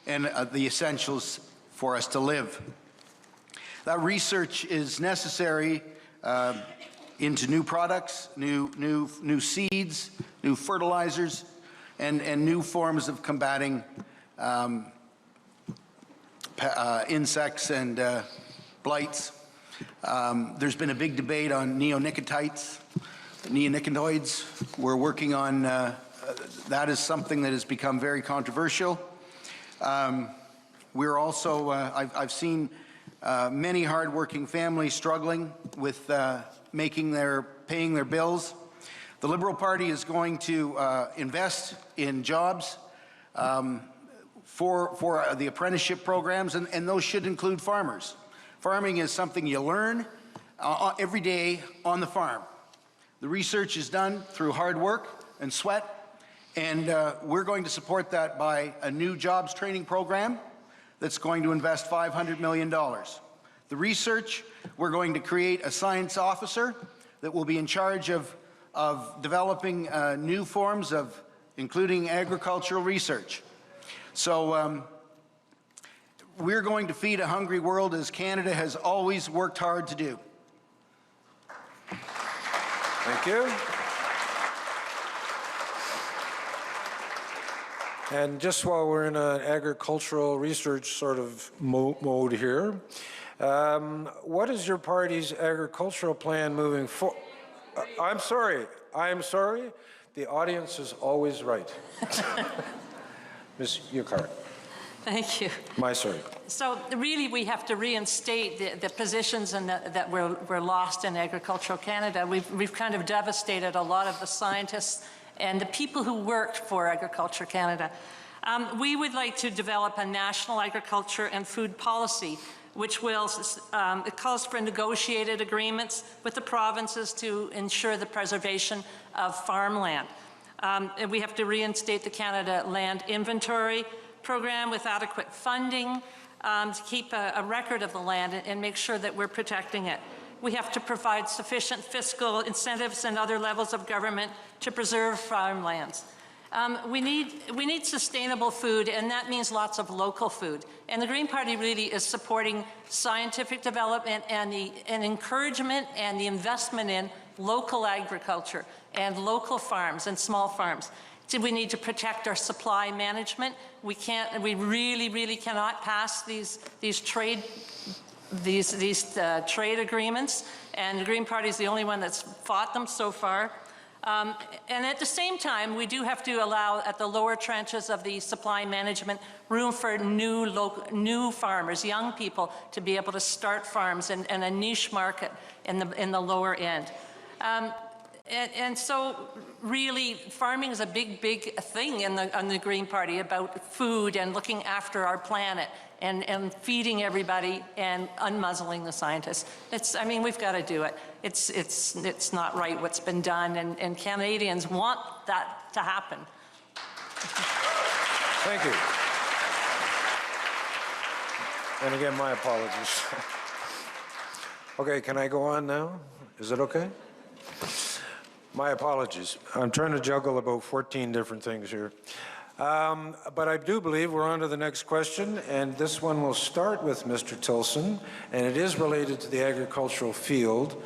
and the essentials for us to live. That research is necessary into new products, new seeds, new fertilizers, and new forms of combating insects and blights. There's been a big debate on neonicotinoids. We're working on, that is something that has become very controversial. We're also, I've seen many hardworking families struggling with paying their bills. The Liberal Party is going to invest in jobs for the apprenticeship programs, and those should include farmers. Farming is something you learn every day on the farm. The research is done through hard work, and sweat, and we're going to support that by a new jobs training program that's going to invest $500 million. The research, we're going to create a science officer that will be in charge of developing new forms of, including agricultural research. So we're going to feed a hungry world, as Canada has always worked hard to do. Thank you. And just while we're in an agricultural research sort of mode here, what is your party's agricultural plan moving forward? I'm sorry. The audience is always right. Ms. Urekar. Thank you. Sorry. So really, we have to reinstate the positions that were lost in agricultural Canada. We've kind of devastated a lot of the scientists and the people who worked for Agriculture Canada. We would like to develop a national agriculture and food policy, which will, it calls for negotiated agreements with the provinces to ensure the preservation of farmland. And we have to reinstate the Canada Land Inventory Program with adequate funding to keep a record of the land and make sure that we're protecting it. We have to provide sufficient fiscal incentives and other levels of government to preserve farmlands. We need sustainable food, and that means lots of local food. And the Green Party really is supporting scientific development and the encouragement and the investment in local agriculture and local farms and small farms. So we need to protect our supply management. We really cannot pass these trade agreements, and the Green Party is the only one that's fought them so far. And at the same time, we do have to allow, at the lower trenches of the supply management, room for new farmers, young people, to be able to start farms and a niche market in the lower end. And so really, farming is a big thing in the Green Party about food and looking after our planet and feeding everybody and unmuzzling the scientists. I mean, we've got to do it. It's not right what's been done, and Canadians want that to happen. Thank you. And again, my apologies. Okay, can I go on now? Is it okay? My apologies. I'm trying to juggle about 14 different things here. But I do believe we're on to the next question, and this one will start with Mr. Tilson, and it is related to the agricultural field.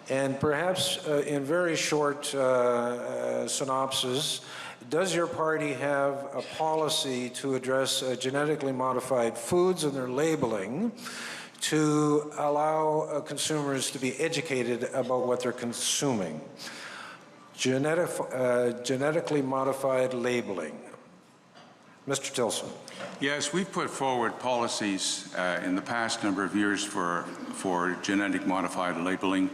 And perhaps in very short synopsis, does your party have a policy to address genetically modified foods and their labeling to allow consumers to be educated about what they're consuming? Genetically modified labeling. Mr. Tilson. Yes, we've put forward policies in the past number of years for genetic modified labeling.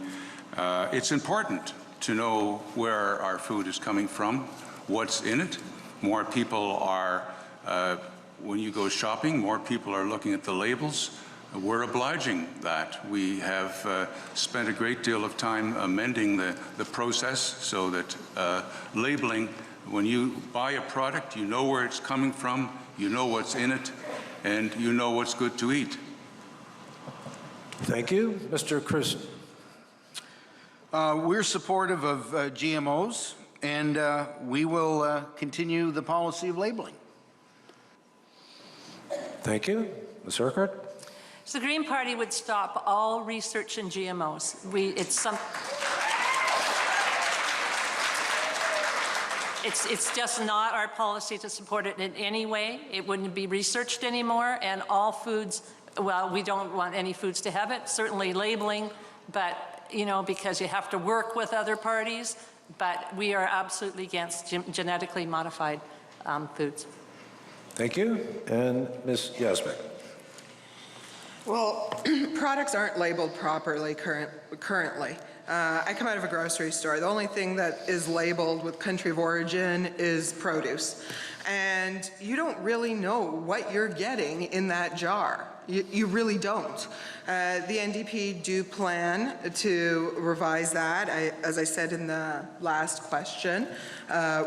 It's important to know where our food is coming from, what's in it. More people are, when you go shopping, more people are looking at the labels. We're obliging that. We have spent a great deal of time amending the process so that labeling, when you buy a product, you know where it's coming from, you know what's in it, and you know what's good to eat. Thank you. Mr. Crewson. We're supportive of GMOs, and we will continue the policy of labeling. Thank you. Ms. Urekar. So the Green Party would stop all research in GMOs. It's just not our policy to support it in any way. It wouldn't be researched anymore, and all foods, well, we don't want any foods to have it, certainly labeling, but, you know, because you have to work with other parties, but we are absolutely against genetically modified foods. Thank you. And Ms. Yazbek. Well, products aren't labeled properly currently. I come out of a grocery store. The only thing that is labeled with country of origin is produce. and you don't really know what you're getting in that jar. You really don't. The NDP do plan to revise that. As I said in the last question,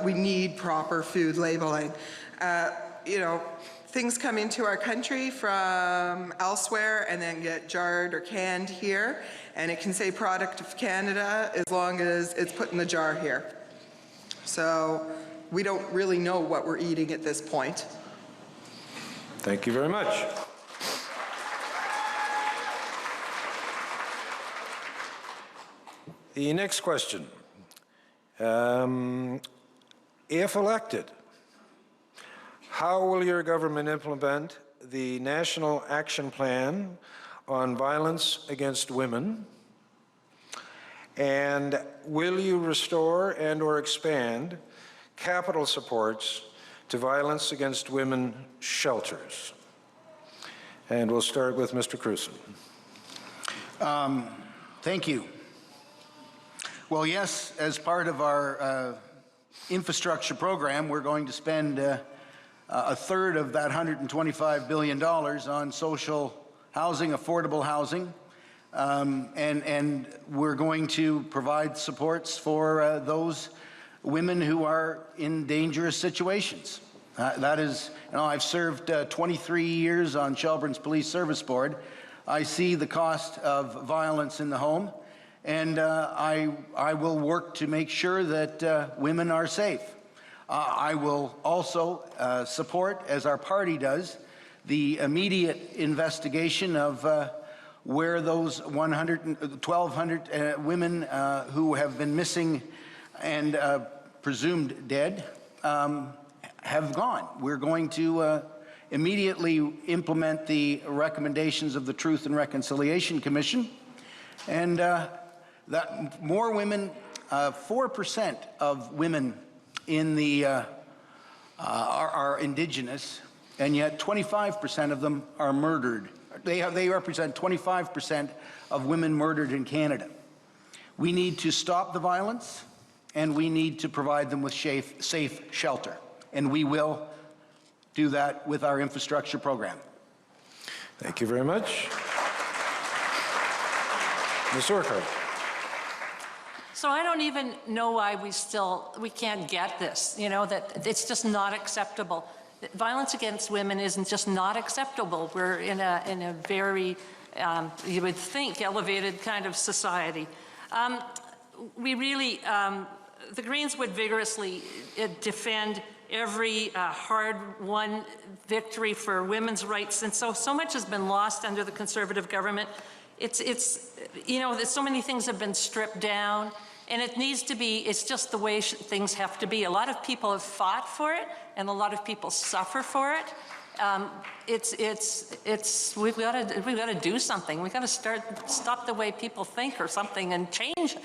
we need proper food labeling. You know, things come into our country from elsewhere and then get jarred or canned here, and it can say product of Canada as long as it's put in the jar here. So we don't really know what we're eating at this point. Thank you very much. The next question. If elected, how will your government implement the National Action Plan on Violence Against Women? And will you restore and/or expand capital supports to violence against women shelters? And we'll start with Mr. Crewson. Thank you. Well, yes, as part of our infrastructure program, we're going to spend a third of that $125 billion on social housing, affordable housing, and we're going to provide supports for those women who are in dangerous situations. That is, you know, I've served 23 years on Shelburne's Police Service Board. I see the cost of violence in the home, and I will work to make sure that women are safe. I will also support, as our party does, the immediate investigation of where those 1,200 women who have been missing and presumed dead have gone. We're going to immediately implement the recommendations of the Truth and Reconciliation Commission, and that more women, 4% of women in the are Indigenous, and yet 25% of them are murdered. They represent 25% of women murdered in Canada. We need to stop the violence, and we need to provide them with safe shelter, and we will do that with our infrastructure program. Thank you very much. Ms. Urekar. So I don't even know why we can't get this, you know, that it's just not acceptable. Violence against women isn't just not acceptable. We're in a very, you would think, elevated kind of society. We really, the Greens would vigorously defend every hard-won victory for women's rights, and so much has been lost under the Conservative government. It's you know, so many things have been stripped down, and it needs to be, it's just the way things have to be. A lot of people have fought for it, and a lot of people suffer for it. We've got to do something. We've got to stop the way people think or something and change.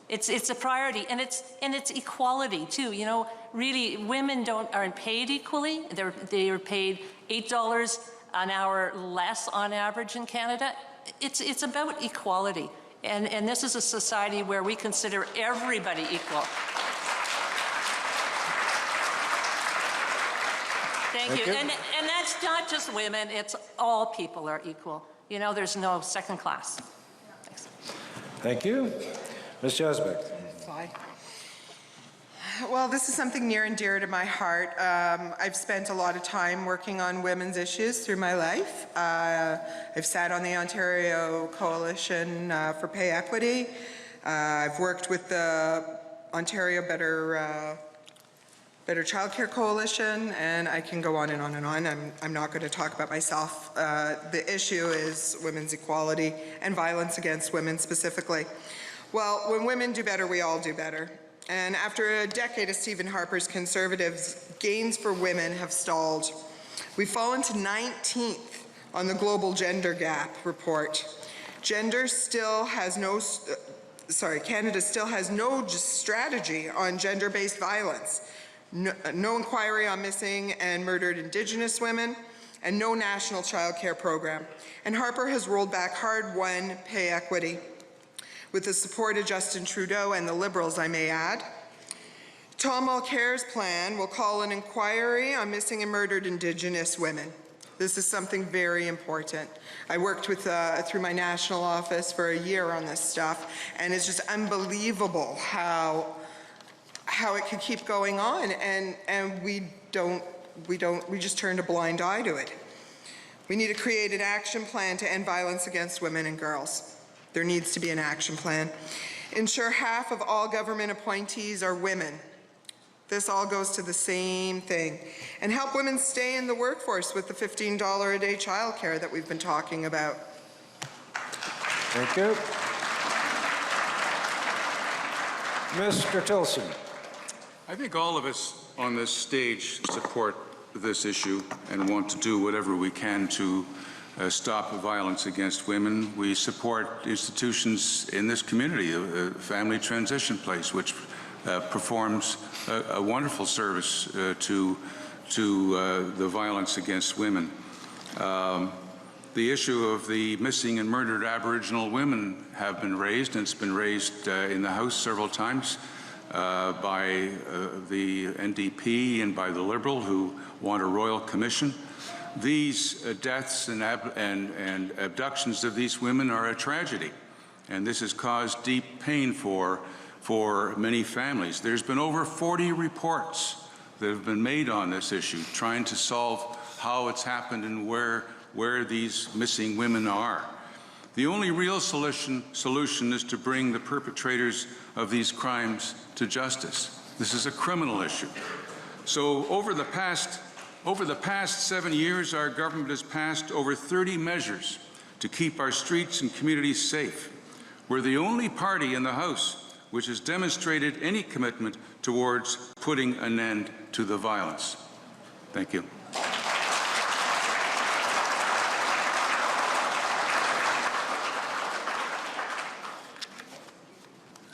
It's a priority, and it's equality too. You know, really, women aren't paid equally. They are paid $8 an hour less on average in Canada. It's about equality, and this is a society where we consider everybody equal. Thank you. And that's not just women, it's all people are equal. You know, there's no second class. Thanks. Thank you. Ms. Yazbek. Well, this is something near and dear to my heart. I've spent a lot of time working on women's issues through my life. I've sat on the Ontario Coalition for Pay Equity. I've worked with the Ontario Better Childcare Coalition, and I can go on and on and on. I'm not going to talk about myself. The issue is women's equality and violence against women specifically. Well, when women do better, we all do better. And after a decade of Stephen Harper's Conservatives, gains for women have stalled. We've fallen to 19th on the Global Gender Gap report. Canada still has no strategy on gender-based violence, no inquiry on missing and murdered Indigenous women, and no national child care program. And Harper has rolled back hard-won pay equity, with the support of Justin Trudeau and the Liberals, I may add. Tom Mulcair's plan will call an inquiry on missing and murdered Indigenous women. This is something very important. I worked with through my national office for a year on this stuff, and it's just unbelievable how it could keep going on, and we just turned a blind eye to it. We need to create an action plan to end violence against women and girls. There needs to be an action plan. Ensure half of all government appointees are women. This all goes to the same thing. And help women stay in the workforce with the $15 a day childcare that we've been talking about. Thank you. Mr. Tilson. I think all of us on this stage support this issue and want to do whatever we can to stop violence against women. We support institutions in this community, a family transition place, which performs a wonderful service to the violence against women. The issue of the missing and murdered Aboriginal women have been raised, and it's been raised in the House several times by the NDP and by the Liberal, who want a royal commission. These deaths and abductions of these women are a tragedy, and this has caused deep pain for many families. There's been over 40 reports that have been made on this issue, trying to solve how it's happened and where these missing women are. The only real solution is to bring the perpetrators of these crimes to justice. This is a criminal issue. So over the past 7 years, our government has passed over 30 measures to keep our streets and communities safe. We're the only party in the House which has demonstrated any commitment towards putting an end to the violence. Thank you.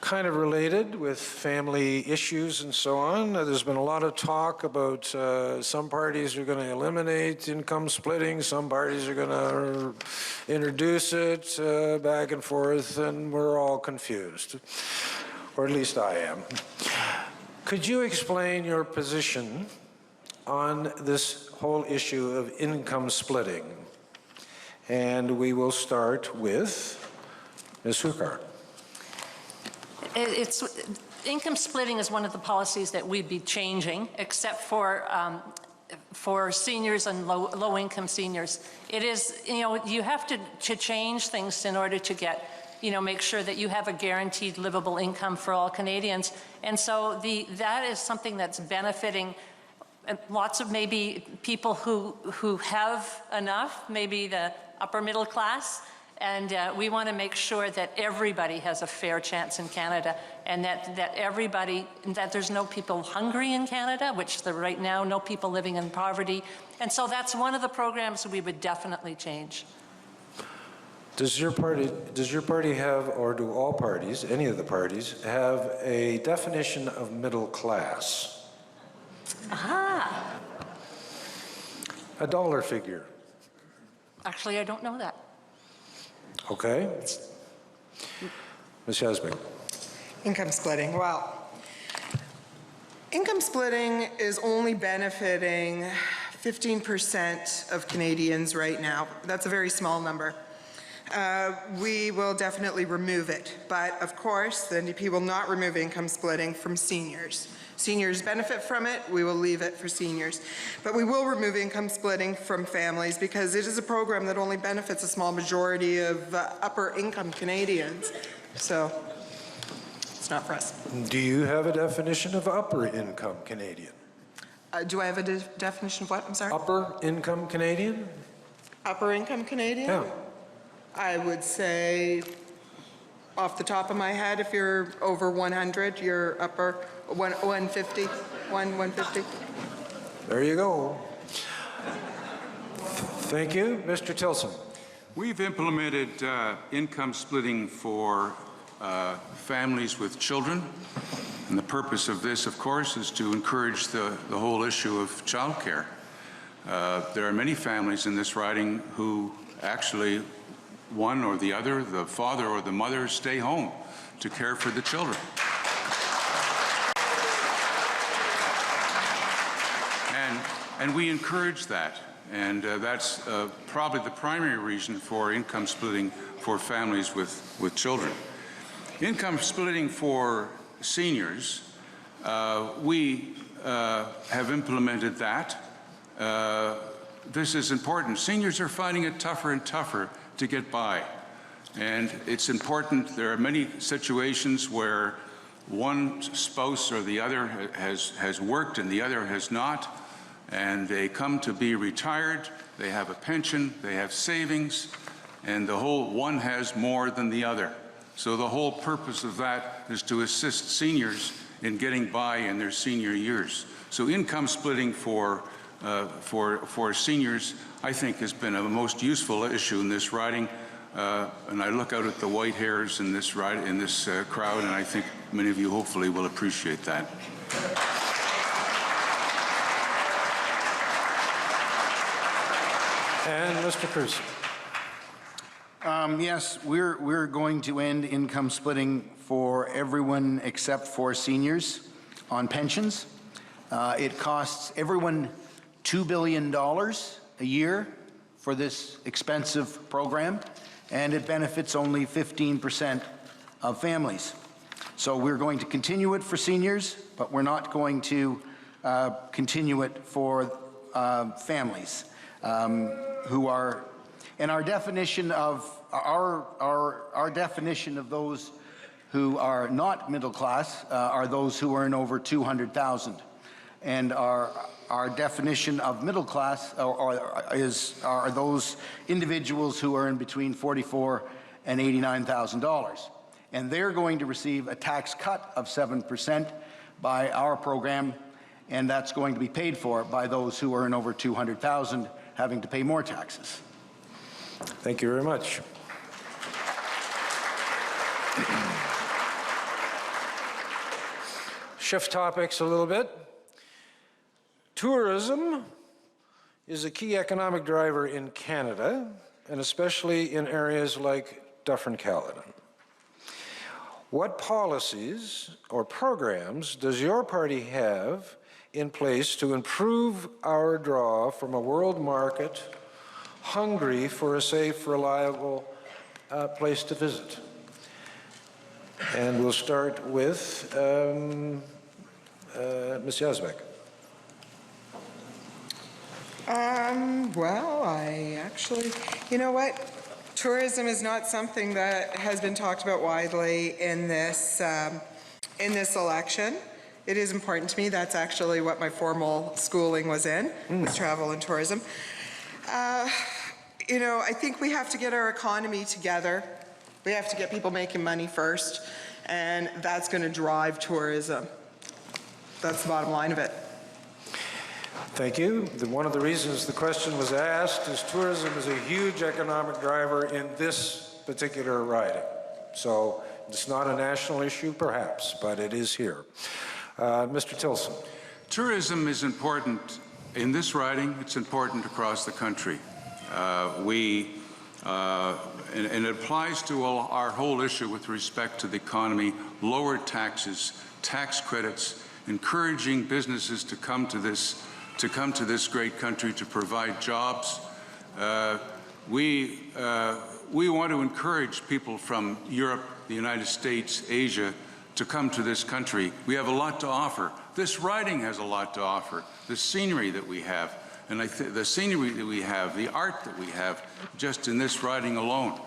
Kind of related with family issues and so on. There's been a lot of talk about some parties are going to eliminate income splitting, some parties are going to introduce it, back and forth, and we're all confused. Or at least I am. Could you explain your position on this whole issue of income splitting? And we will start with Ms. Urekar. Income splitting is one of the policies that we'd be changing, except for seniors and low-income seniors. It is, you have to change things in order to get, make sure that you have a guaranteed livable income for all Canadians. And so that is something that's benefiting lots of maybe people who have enough, maybe the upper middle class. And we want to make sure that everybody has a fair chance in Canada, and that there's no people hungry in Canada, which right now, no people living in poverty. And so that's one of the programs we would definitely change. Does your party have, or do all parties, any of the parties, have a definition of middle class? Aha. A dollar figure. Actually, I don't know that. Okay. Ms. Yazbek. Income splitting. Well, income splitting is only benefiting 15% of Canadians right now. That's a very small number. We will definitely remove it. But of course, the NDP will not remove income splitting from seniors. Seniors benefit from it, we will leave it for seniors. But we will remove income splitting from families because it is a program that only benefits a small majority of upper income Canadians. So it's not for us. Do you have a definition of upper income Canadian? Do I have a definition of what? I'm sorry? Upper income Canadian? Upper income Canadian? Yeah. I would say, off the top of my head, if you're over 100, you're upper 150, 150. There you go. Thank you. Mr. Tilson. We've implemented income splitting for families with children. And the purpose of this, of course, is to encourage the whole issue of childcare. There are many families in this riding who actually, one or the other, the father or the mother, stay home to care for the children. And we encourage that. And that's probably the primary reason for income splitting for families with children. Income splitting for seniors, we have implemented that. This is important. Seniors are finding it tougher and tougher to get by. And it's important. There are many situations where one spouse or the other has worked and the other has not, and they come to be retired, they have a pension, they have savings, and one has more than the other. So the whole purpose of that is to assist seniors in getting by in their senior years. So income splitting for seniors, I think, has been a most useful issue in this riding. And I look out at the white hairs in this crowd, and I think many of you hopefully will appreciate that. And Mr. Crewson. Yes, we're going to end income splitting for everyone except for seniors on pensions. It costs everyone $2 billion a year for this expensive program, and it benefits only 15% of families. So we're going to continue it for seniors, but we're not going to continue it for families who are, and our definition of our definition of those who are not middle class are those who earn over $200,000, and our definition of middle class are those individuals who earn between $44,000 and $89,000, and they're going to receive a tax cut of 7% by our program, and that's going to be paid for by those who earn over $200,000 having to pay more taxes. Thank you very much. Shift topics a little bit. Tourism is a key economic driver in Canada, and especially in areas like Dufferin-Caledon. What policies or programs does your party have in place to improve our draw from a world market hungry for a safe, reliable place to visit? And we'll start with Ms. Yazbek. Well, I actually, you know what? Tourism is not something that has been talked about widely in this election. It is important to me. That's actually what my formal schooling was in, was travel and tourism. You know, I think we have to get our economy together. We have to get people making money first, and that's going to drive tourism. That's the bottom line of it. Thank you. One of the reasons the question was asked is tourism is a huge economic driver in this particular riding. So it's not a national issue, perhaps, but it is here. Mr. Tilson. Tourism is important in this riding. It's important across the country. And it applies to our whole issue with respect to the economy, lower taxes, tax credits, encouraging businesses to come to this great country to provide jobs. We want to encourage people from Europe, the United States, Asia, to come to this country. We have a lot to offer. This riding has a lot to offer. The scenery that we have, and the scenery that we have, the art that we have, just in this riding alone,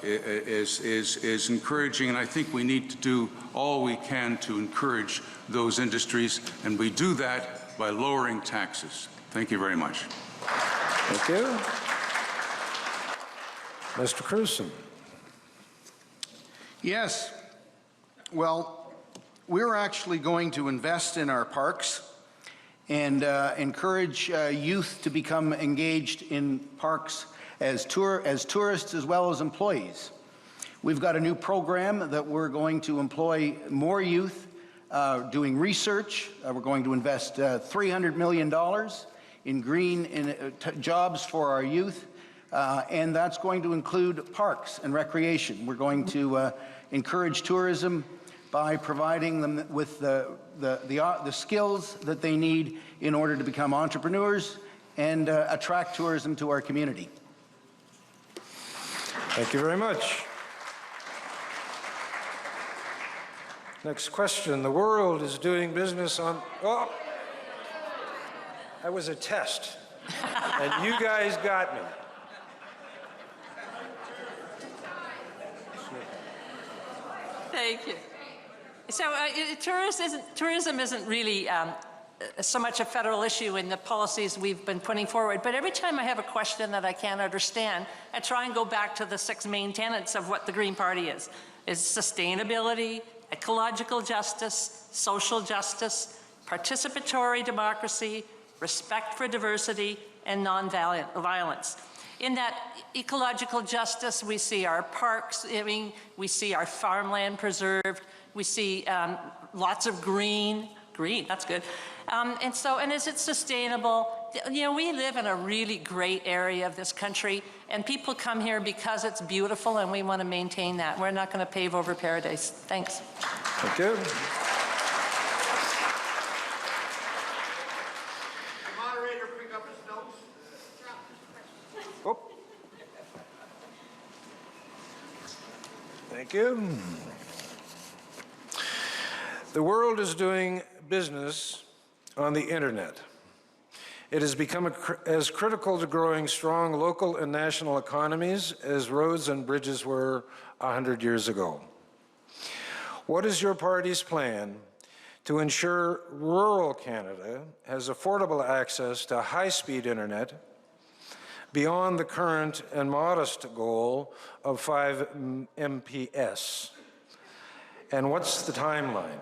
is encouraging, and I think we need to do all we can to encourage those industries, and we do that by lowering taxes. Thank you very much. Thank you. Mr. Crewson. Yes. Well, we're actually going to invest in our parks and encourage youth to become engaged in parks as tourists as well as employees. We've got a new program that we're going to employ more youth doing research. We're going to invest $300 million in green jobs for our youth, and that's going to include parks and recreation. We're going to encourage tourism by providing them with the skills that they need in order to become entrepreneurs and attract tourism to our community. Thank you very much. Next question. The world is doing business on... Oh, that was a test. And you guys got me. Thank you. So tourism isn't really so much a federal issue in the policies we've been putting forward, but every time I have a question that I can't understand, I try and go back to the 6 main tenets of what the Green Party is sustainability, ecological justice, social justice, participatory democracy, respect for diversity, and nonviolence. In that ecological justice, we see our parks, we see our farmland preserved, we see lots of green, that's good. And is it sustainable? You know, we live in a really great area of this country, and people come here because it's beautiful, and we want to maintain that. We're not going to pave over paradise. Thanks. Thank you. Moderator, pick up his notes. Oh. Thank you. The world is doing business on the internet. It has become as critical to growing strong local and national economies as roads and bridges were 100 years ago. What is your party's plan to ensure rural Canada has affordable access to high-speed internet beyond the current and modest goal of 5 Mbps? And what's the timeline?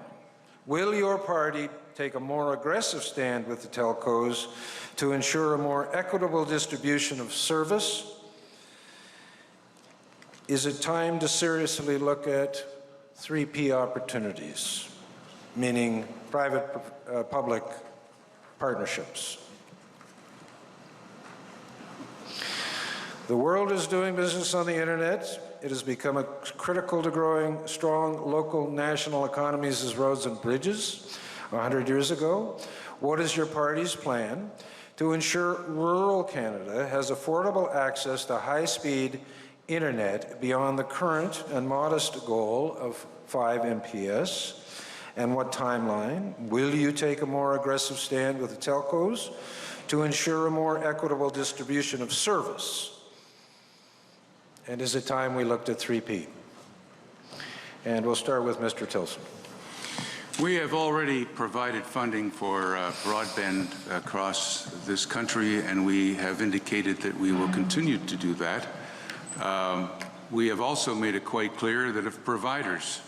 Will your party take a more aggressive stand with the telcos to ensure a more equitable distribution of service? Is it time to seriously look at 3P opportunities, meaning private-public partnerships? The world is doing business on the internet. It has become critical to growing strong local national economies as roads and bridges 100 years ago. What is your party's plan to ensure rural Canada has affordable access to high-speed internet beyond the current and modest goal of 5 Mbps? And what timeline? Will you take a more aggressive stand with the telcos to ensure a more equitable distribution of service? And is it time we looked at 3P? And we'll start with Mr. Tilson. We have already provided funding for broadband across this country, and we have indicated that we will continue to do that. We have also made it quite clear that if providers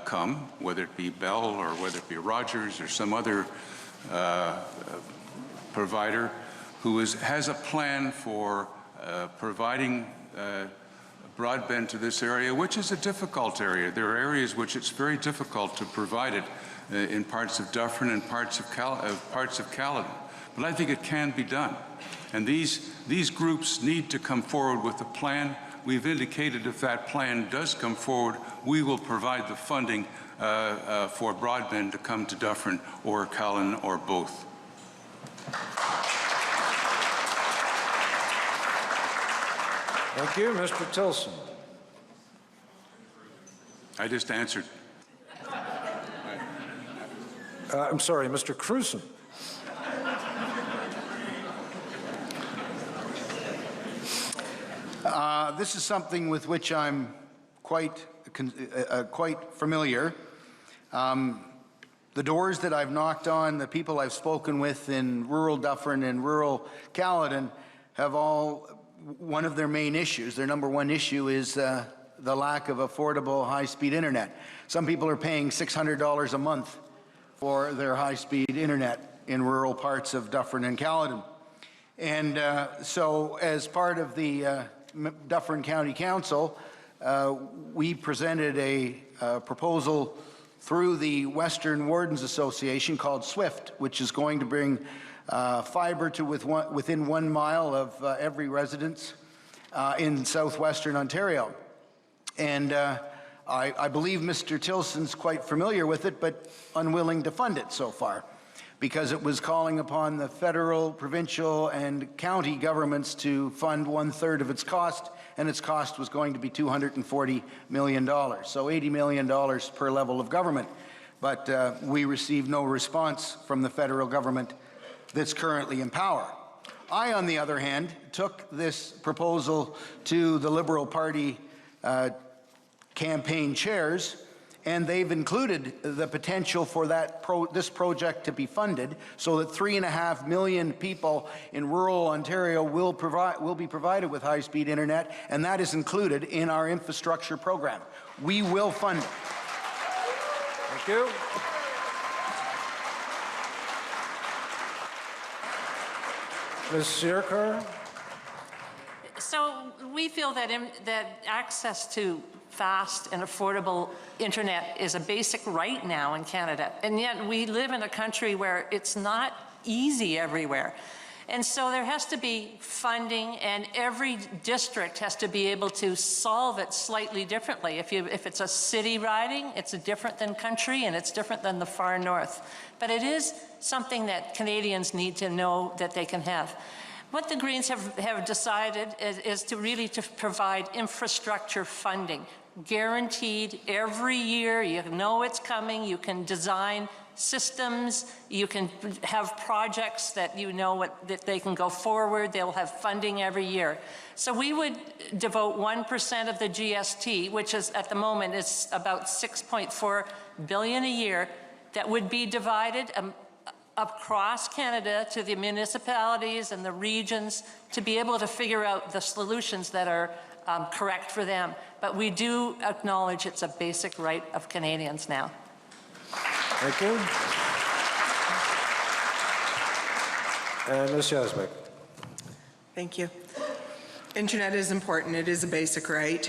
come, whether it be Bell or whether it be Rogers or some other provider who has a plan for providing broadband to this area, which is a difficult area. There are areas which it's very difficult to provide it in parts of Dufferin and parts of Caledon. But I think it can be done. And these groups need to come forward with a plan. We've indicated if that plan does come forward, we will provide the funding for broadband to come to Dufferin or Caledon or both. Thank you. Mr. Tilson. I just answered. I'm sorry, Mr. Crewson. This is something with which I'm quite familiar. The doors that I've knocked on, the people I've spoken with in rural Dufferin and rural Caledon have all, one of their main issues, their number one issue is the lack of affordable high-speed internet. Some people are paying $600 a month for their high-speed internet in rural parts of Dufferin and Caledon. And so as part of the Dufferin County Council, we presented a proposal through the Western Wardens Association called SWIFT, which is going to bring fiber to within 1 mile of every residence in southwestern Ontario. And I believe Mr. Tilson's quite familiar with it, but unwilling to fund it so far, because it was calling upon the federal, provincial, and county governments to fund 1/3 of its cost, and its cost was going to be $240 million, so $80 million per level of government. But we received no response from the federal government that's currently in power. I, on the other hand, took this proposal to the Liberal Party campaign chairs, and they've included the potential for this project to be funded so that 3.5 million people in rural Ontario will be provided with high-speed internet, and that is included in our infrastructure program. We will fund it. Thank you. Ms. Urekar? So we feel that, that access to fast and affordable internet is a basic right now in Canada. And yet we live in a country where it's not easy everywhere. And so there has to be funding, and every district has to be able to solve it slightly differently. If it's a city riding, it's different than country, and it's different than the far north. But it is something that Canadians need to know that they can have. What the Greens have decided is to really provide infrastructure funding, guaranteed every year. You know it's coming. You can design systems. You can have projects that you know that they can go forward. They'll have funding every year. So we would devote 1% of the GST, which is at the moment is about $6.4 billion a year, that would be divided across Canada to the municipalities and the regions to be able to figure out the solutions that are correct for them. But we do acknowledge it's a basic right of Canadians now. Thank you. And Ms. Yazbek. Thank you. Internet is important. It is a basic right.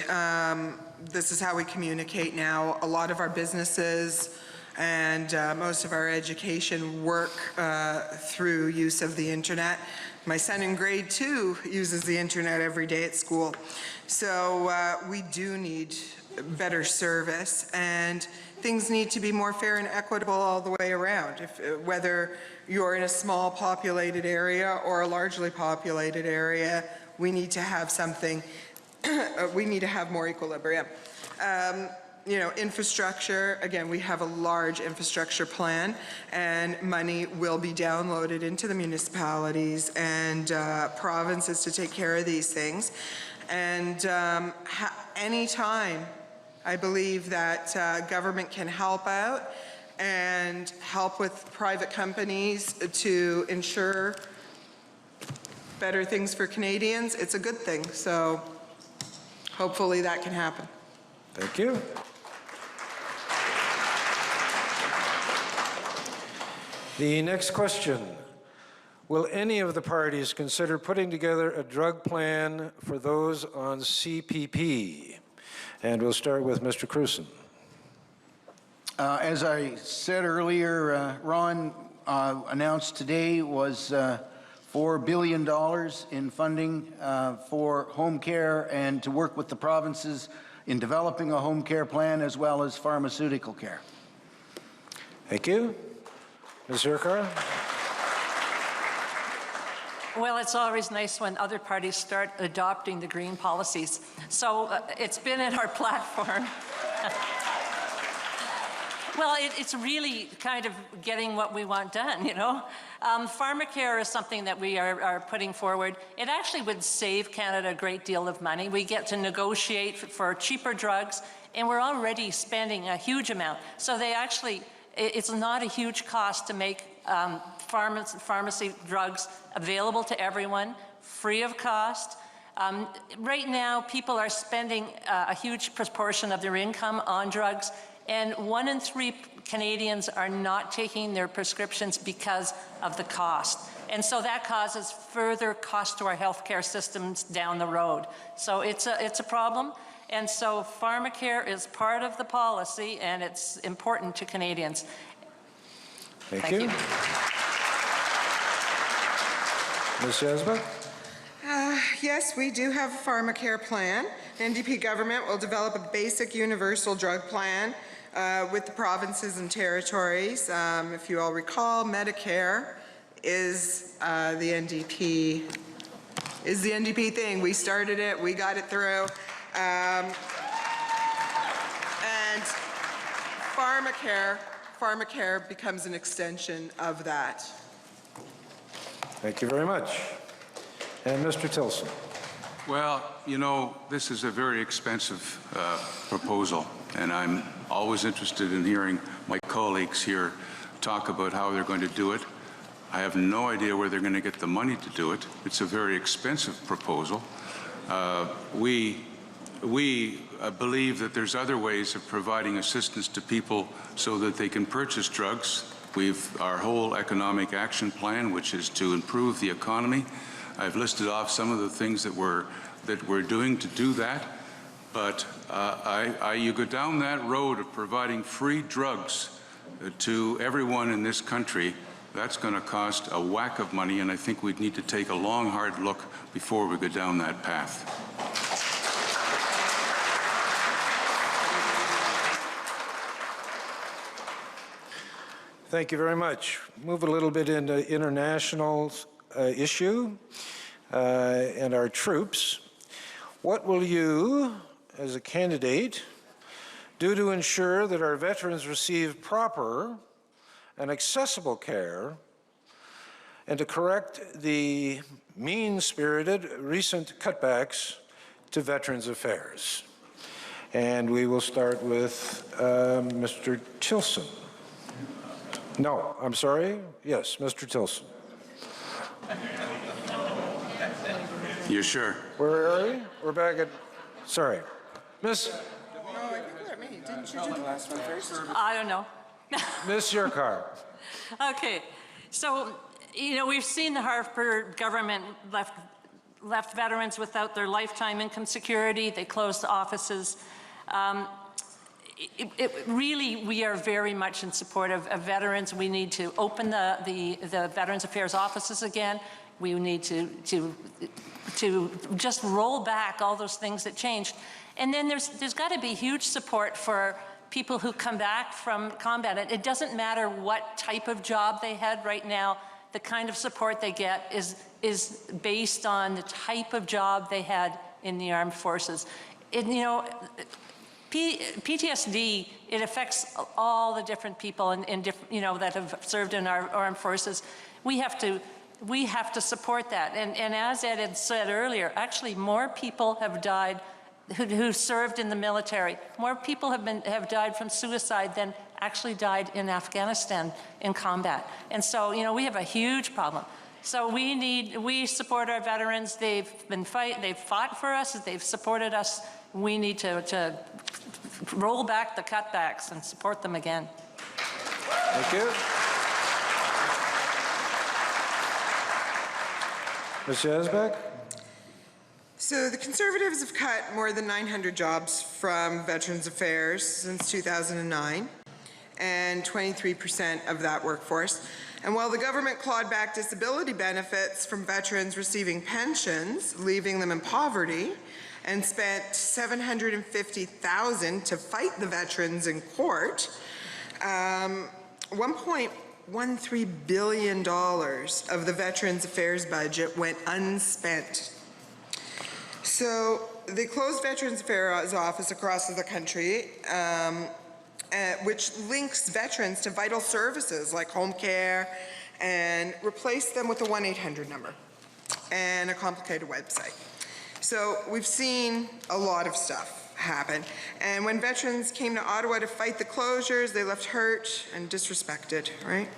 This is how we communicate now. A lot of our businesses and most of our education work through use of the internet. My son in grade 2 uses the internet every day at school. So we do need better service, and things need to be more fair and equitable all the way around. Whether you're in a small populated area or a largely populated area, we need to have something, we need to have more equilibrium. You know, infrastructure, again, we have a large infrastructure plan, and money will be downloaded into the municipalities and provinces to take care of these things. And anytime I believe that government can help out and help with private companies to ensure better things for Canadians, it's a good thing. So hopefully that can happen. Thank you. The next question. Will any of the parties consider putting together a drug plan for those on CPP? And we'll start with Mr. Crewson. As I said earlier, Ron announced today was $4 billion in funding for home care and to work with the provinces in developing a home care plan as well as pharmaceutical care. Thank you. Ms. Urekar? Well, it's always nice when other parties start adopting the green policies. So it's been in our platform. Well, it's really kind of getting what we want done, you know. Pharmacare is something that we are putting forward. It actually would save Canada a great deal of money. We get to negotiate for cheaper drugs, and we're already spending a huge amount. So they actually, it's not a huge cost to make pharmacy drugs available to everyone, free of cost. Right now, people are spending a huge proportion of their income on drugs, and 1 in 3 Canadians are not taking their prescriptions because of the cost. And so that causes further cost to our healthcare systems down the road. So it's a problem. And so pharmacare is part of the policy, and it's important to Canadians. Thank you. Ms. Yazbek? Yes, we do have a pharmacare plan. NDP government will develop a basic universal drug plan with the provinces and territories. If you all recall, Medicare is the NDP thing. We started it, we got it through. And pharmacare becomes an extension of that. Thank you very much. And Mr. Tilson. Well, you know, this is a very expensive proposal, and I'm always interested in hearing my colleagues here talk about how they're going to do it. I have no idea where they're going to get the money to do it. It's a very expensive proposal. We believe that there's other ways of providing assistance to people so that they can purchase drugs. We've our whole economic action plan, which is to improve the economy. I've listed off some of the things that we're doing to do that. But you go down that road of providing free drugs to everyone in this country, that's going to cost a whack of money, and I think we'd need to take a long, hard look before we go down that path. Thank you very much. Move a little bit into international issue and our troops. What will you, as a candidate, do to ensure that our veterans receive proper and accessible care and to correct the mean-spirited recent cutbacks to Veterans Affairs? And we will start with Mr. Tilson. No, I'm sorry. Yes, Mr. Tilson. You sure? Where are we? We're back at, sorry. Miss? No, I think we're at me. Didn't you do the last one first? I don't know. Miss Urekar. Okay, so, you know, we've seen the Harper government left veterans without their lifetime income security. They closed the offices. Really, we are very much in support of veterans. We need to open the Veterans Affairs offices again. We need to just roll back all those things that changed. And then there's got to be huge support for people who come back from combat. It doesn't matter what type of job they had right now. The kind of support they get is based on the type of job they had in the armed forces. And, you know, PTSD, it affects all the different people you know, that have served in our armed forces. We have to support that. And as Ed had said earlier, actually more people have died who served in the military. More people have died from suicide than actually died in Afghanistan in combat. And so, you know, we have a huge problem. So we support our veterans. They've fought for us. They've supported us. We need to roll back the cutbacks and support them again. Thank you. Ms. Yazbek? So the Conservatives have cut more than 900 jobs from Veterans Affairs since 2009, and 23% of that workforce. And while the government clawed back disability benefits from veterans receiving pensions, leaving them in poverty, and spent $750,000 to fight the veterans in court, $1.13 billion of the Veterans Affairs budget went unspent. So they closed Veterans Affairs office across the country, which links veterans to vital services like home care, and replaced them with a 1-800 number and a complicated website. So we've seen a lot of stuff happen. And when veterans came to Ottawa to fight the closures, they left hurt and disrespected, right?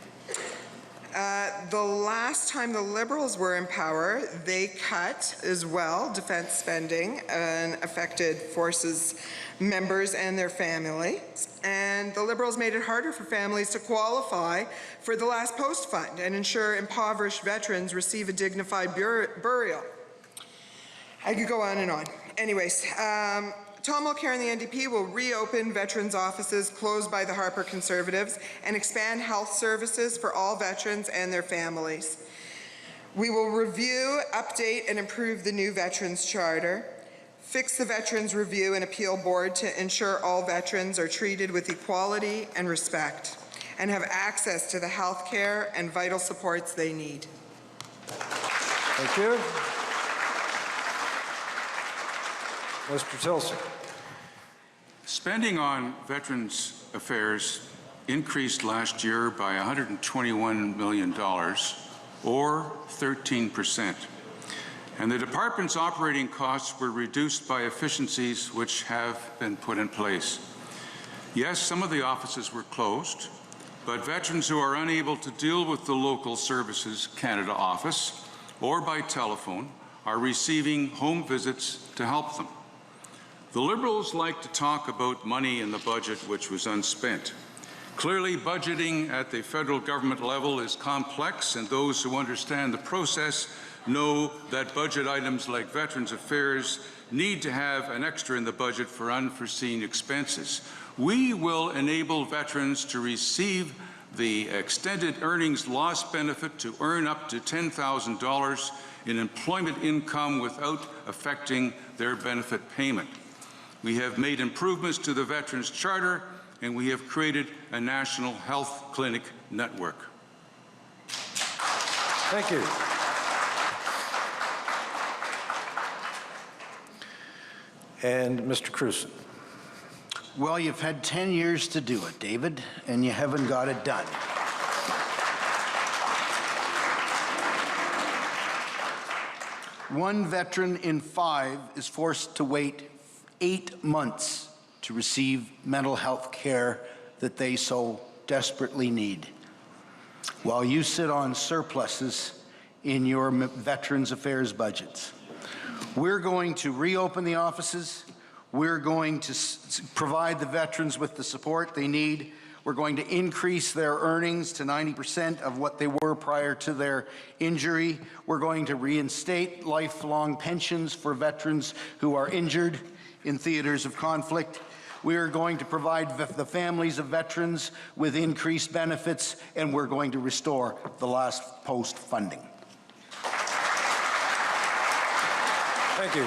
The last time the Liberals were in power, they cut as well defense spending and affected forces members and their families. And the Liberals made it harder for families to qualify for the last post fund and ensure impoverished veterans receive a dignified burial. I could go on and on. Anyways, Tom Mulcair and the NDP will reopen veterans' offices closed by the Harper Conservatives and expand health services for all veterans and their families. We will review, update, and improve the new Veterans Charter, fix the Veterans Review and Appeal Board to ensure all veterans are treated with equality and respect, and have access to the health care and vital supports they need. Thank you. Mr. Tilson. Spending on Veterans Affairs increased last year by $121 million, or 13%. And the department's operating costs were reduced by efficiencies which have been put in place. Yes, some of the offices were closed, but veterans who are unable to deal with the Local Services Canada office or by telephone are receiving home visits to help them. The Liberals like to talk about money in the budget which was unspent. Clearly, budgeting at the federal government level is complex, and those who understand the process know that budget items like Veterans Affairs need to have an extra in the budget for unforeseen expenses. We will enable veterans to receive the extended earnings loss benefit to earn up to $10,000 in employment income without affecting their benefit payment. We have made improvements to the Veterans Charter, and we have created a national health clinic network. Thank you. And Mr. Crewson. Well, you've had 10 years to do it, David, and you haven't got it done. One veteran in 5 is forced to wait 8 months to receive mental health care that they so desperately need, while you sit on surpluses in your Veterans Affairs budgets. We're going to reopen the offices. We're going to provide the veterans with the support they need. We're going to increase their earnings to 90% of what they were prior to their injury. We're going to reinstate lifelong pensions for veterans who are injured in theaters of conflict. We are going to provide the families of veterans with increased benefits, and we're going to restore the last post funding. Thank you.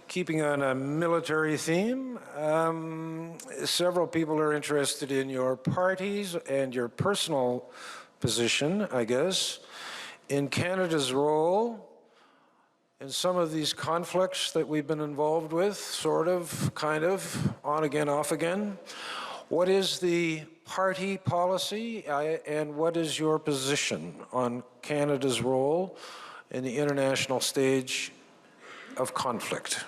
Keeping on a military theme, several people are interested in your parties and your personal position, I guess, in Canada's role in some of these conflicts that we've been involved with, sort of, kind of, on again, off again. What is the party policy, and what is your position on Canada's role in the international stage of conflict?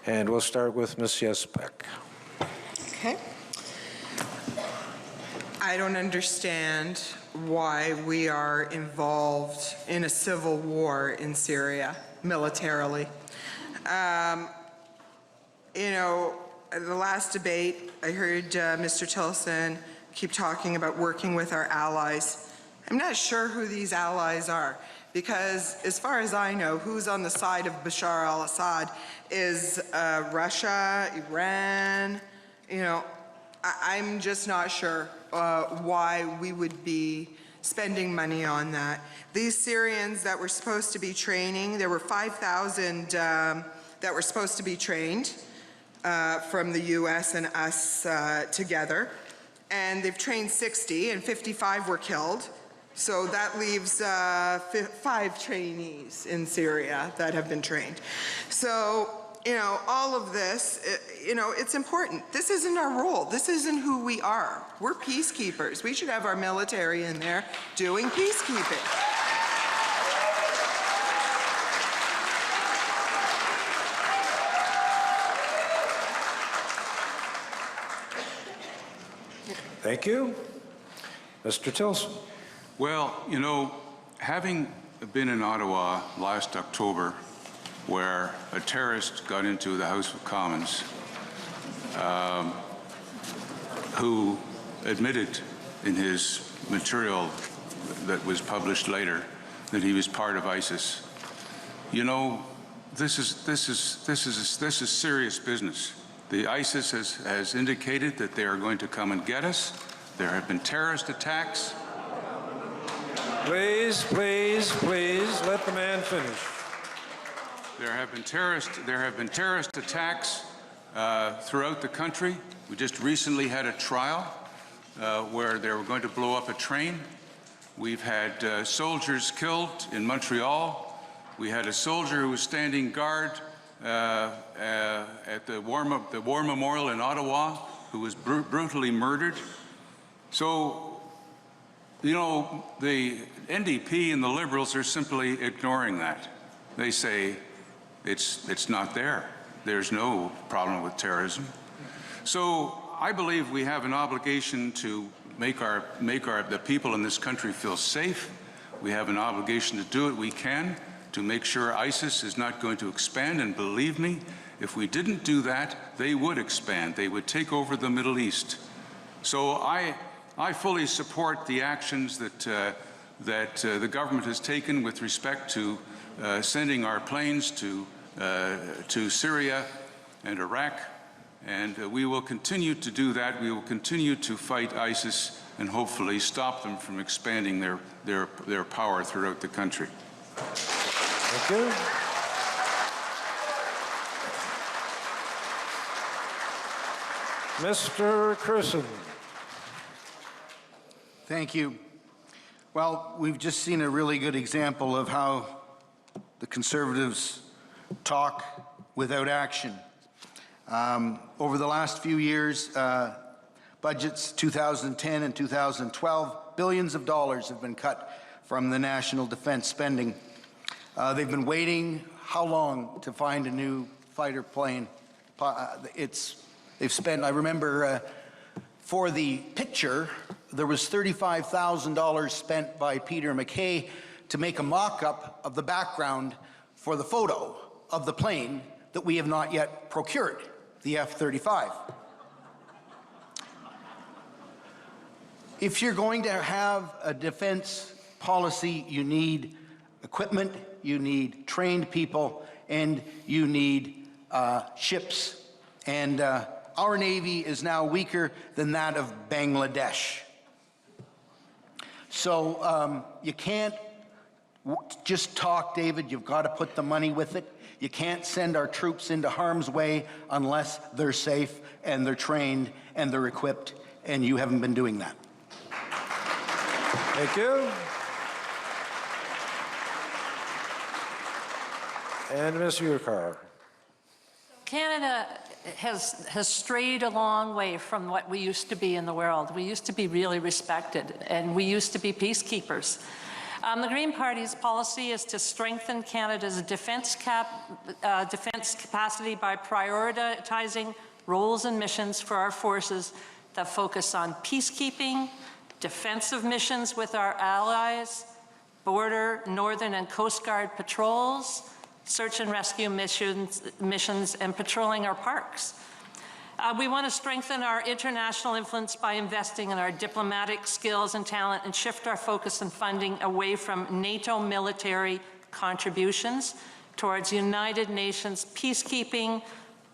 And we'll start with Ms. Yazbek. Okay. I don't understand why we are involved in a civil war in Syria militarily. You know, the last debate, I heard Mr. Tilson keep talking about working with our allies. I'm not sure who these allies are, because as far as I know, who's on the side of Bashar al-Assad is Russia, Iran. You know, I'm just not sure why we would be spending money on that. These Syrians that were supposed to be training, there were 5,000 that were supposed to be trained from the US and us together, and they've trained 60 and 55 were killed. So that leaves 5 trainees in Syria that have been trained. So, you know, all of this, you know, it's important. This isn't our role. This isn't who we are. We're peacekeepers. We should have our military in there doing peacekeeping. Thank you. Mr. Tilson. Well, you know, having been in Ottawa last October, where a terrorist got into the House of Commons, who admitted in his material that was published later that he was part of ISIS. You know, this is serious business. The ISIS has indicated that they are going to come and get us. There have been terrorist attacks. Please, please, please, let the man finish. There have been terrorist attacks throughout the country. We just recently had a trial where they were going to blow up a train. We've had soldiers killed in Montreal. We had a soldier who was standing guard at the War Memorial in Ottawa who was brutally murdered. So, you know, the NDP and the Liberals are simply ignoring that. They say it's not there. There's no problem with terrorism. So I believe we have an obligation to make the people in this country feel safe. We have an obligation to do what we can to make sure ISIS is not going to expand. And believe me, if we didn't do that, they would expand. They would take over the Middle East. So I fully support the actions that the government has taken with respect to sending our planes to Syria and Iraq, and we will continue to do that. We will continue to fight ISIS and hopefully stop them from expanding their power throughout the country. Thank you. Mr. Crewson. Thank you. Well, we've just seen a really good example of how the Conservatives talk without action. Over the last few years, budgets 2010 and 2012, billions of dollars have been cut from the national defense spending. They've been waiting how long to find a new fighter plane? They've spent, I remember for the picture, there was $35,000 spent by Peter MacKay to make a mock-up of the background for the photo of the plane that we have not yet procured, the F-35. If you're going to have a defense policy, you need equipment, you need trained people, and you need ships. And our Navy is now weaker than that of Bangladesh. So you can't just talk, David. You've got to put the money with it. You can't send our troops into harm's way unless they're safe and they're trained and they're equipped, and you haven't been doing that. Thank you. And Ms. Urekar. Canada has strayed a long way from what we used to be in the world. We used to be really respected, and we used to be peacekeepers. The Green Party's policy is to strengthen Canada's defense capacity by prioritizing roles and missions for our forces that focus on peacekeeping, defensive missions with our allies, border, northern and coast guard patrols, search and rescue missions, and patrolling our parks. We want to strengthen our international influence by investing in our diplomatic skills and talent and shift our focus and funding away from NATO military contributions towards United Nations peacekeeping,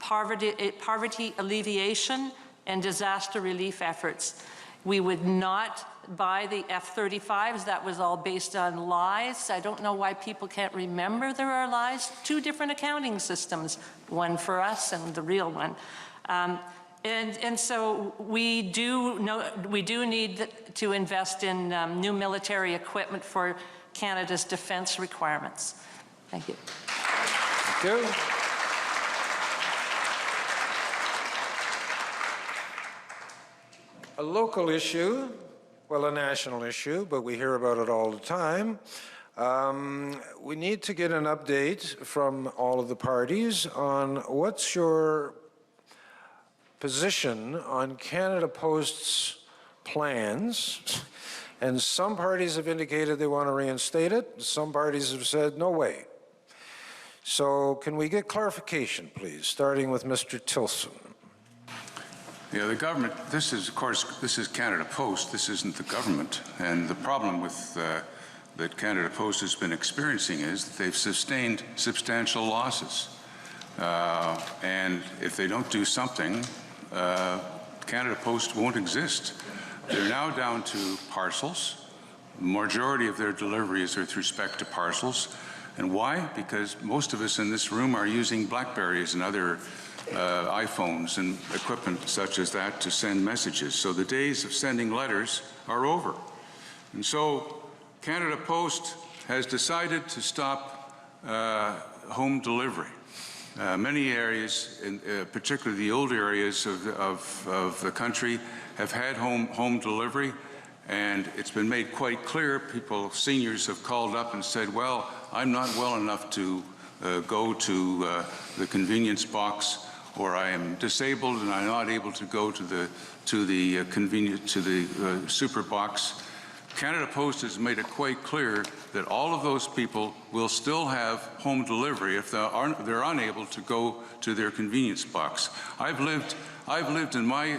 poverty alleviation, and disaster relief efforts. We would not buy the F-35s. That was all based on lies. I don't know why people can't remember there are lies. Two different accounting systems, one for us and the real one. And so we do need to invest in new military equipment for Canada's defense requirements. Thank you. Thank you. A local issue, well, a national issue, but we hear about it all the time. We need to get an update from all of the parties on what's your position on Canada Post's plans. And some parties have indicated they want to reinstate it. Some parties have said, no way. So can we get clarification, please, starting with Mr. Tilson? Yeah, the government, this is, of course, this is Canada Post. This isn't the government. And the problem with that Canada Post has been experiencing is that they've sustained substantial losses. And if they don't do something, Canada Post won't exist. They're now down to parcels. The majority of their deliveries are with respect to parcels. And why? Because most of us in this room are using BlackBerries and other iPhones and equipment such as that to send messages. So the days of sending letters are over. And so Canada Post has decided to stop home delivery. Many areas, particularly the old areas of the country, have had home delivery, and it's been made quite clear. Seniors have called up and said, well, I'm not well enough to go to the convenience box, or I am disabled and I'm not able to go to the super box. Canada Post has made it quite clear that all of those people will still have home delivery if they're unable to go to their convenience box. I've lived in my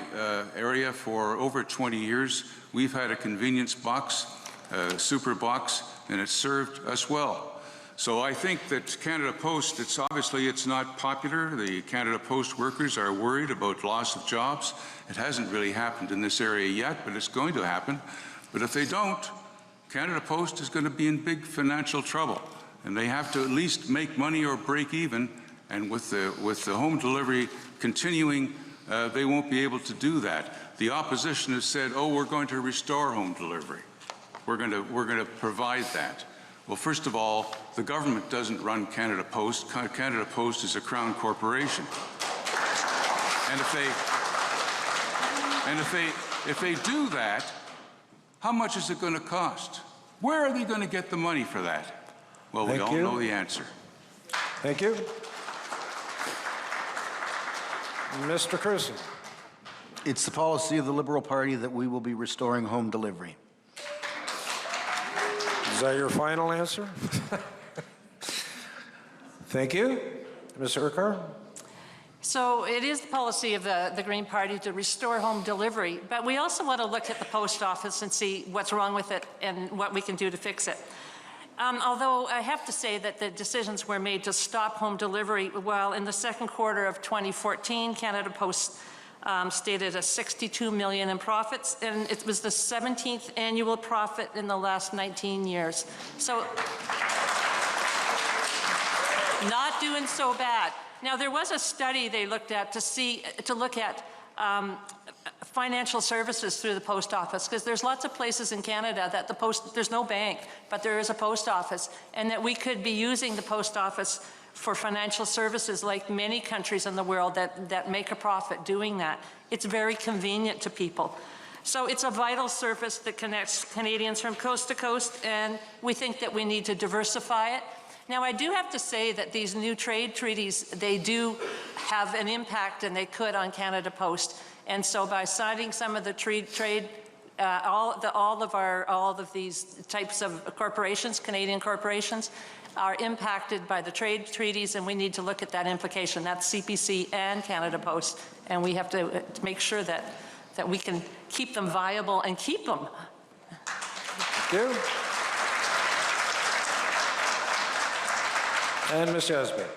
area for over 20 years. We've had a convenience box, super box, and it's served us well. So I think that Canada Post, it's not popular. The Canada Post workers are worried about loss of jobs. It hasn't really happened in this area yet, but it's going to happen. But if they don't, Canada Post is going to be in big financial trouble, and they have to at least make money or break even. And with the home delivery continuing, they won't be able to do that. The opposition has said, "Oh, we're going to restore home delivery. We're going to provide that." Well, first of all, the government doesn't run Canada Post. Canada Post is a Crown corporation, and if they do that, how much is it going to cost? Where are they going to get the money for that? Well, we all know the answer. Thank you. Mr. Crewson. It's the policy of the Liberal Party that we will be restoring home delivery. Is that your final answer? Thank you. Mr. Urekar. So it is the policy of the Green Party to restore home delivery, but we also want to look at the post office and see what's wrong with it and what we can do to fix it. Although I have to say that the decisions were made to stop home delivery, while in the second quarter of 2014, Canada Post stated a $62 million in profits, and it was the 17th annual profit in the last 19 years. So not doing so bad. Now, there was a study they looked at to look at financial services through the post office, because there's lots of places in Canada that there's no bank, but there is a post office, and that we could be using the post office for financial services like many countries in the world that make a profit doing that. It's very convenient to people. So it's a vital service that connects Canadians from coast to coast, and we think that we need to diversify it. Now, I do have to say that these new trade treaties, they do have an impact, and they could, on Canada Post. And so by signing some of the all of these types of corporations, Canadian corporations, are impacted by the trade treaties, and we need to look at that implication. That's CPC and Canada Post, and we have to make sure that we can keep them viable and keep them. Thank you. And Ms. Yazbek.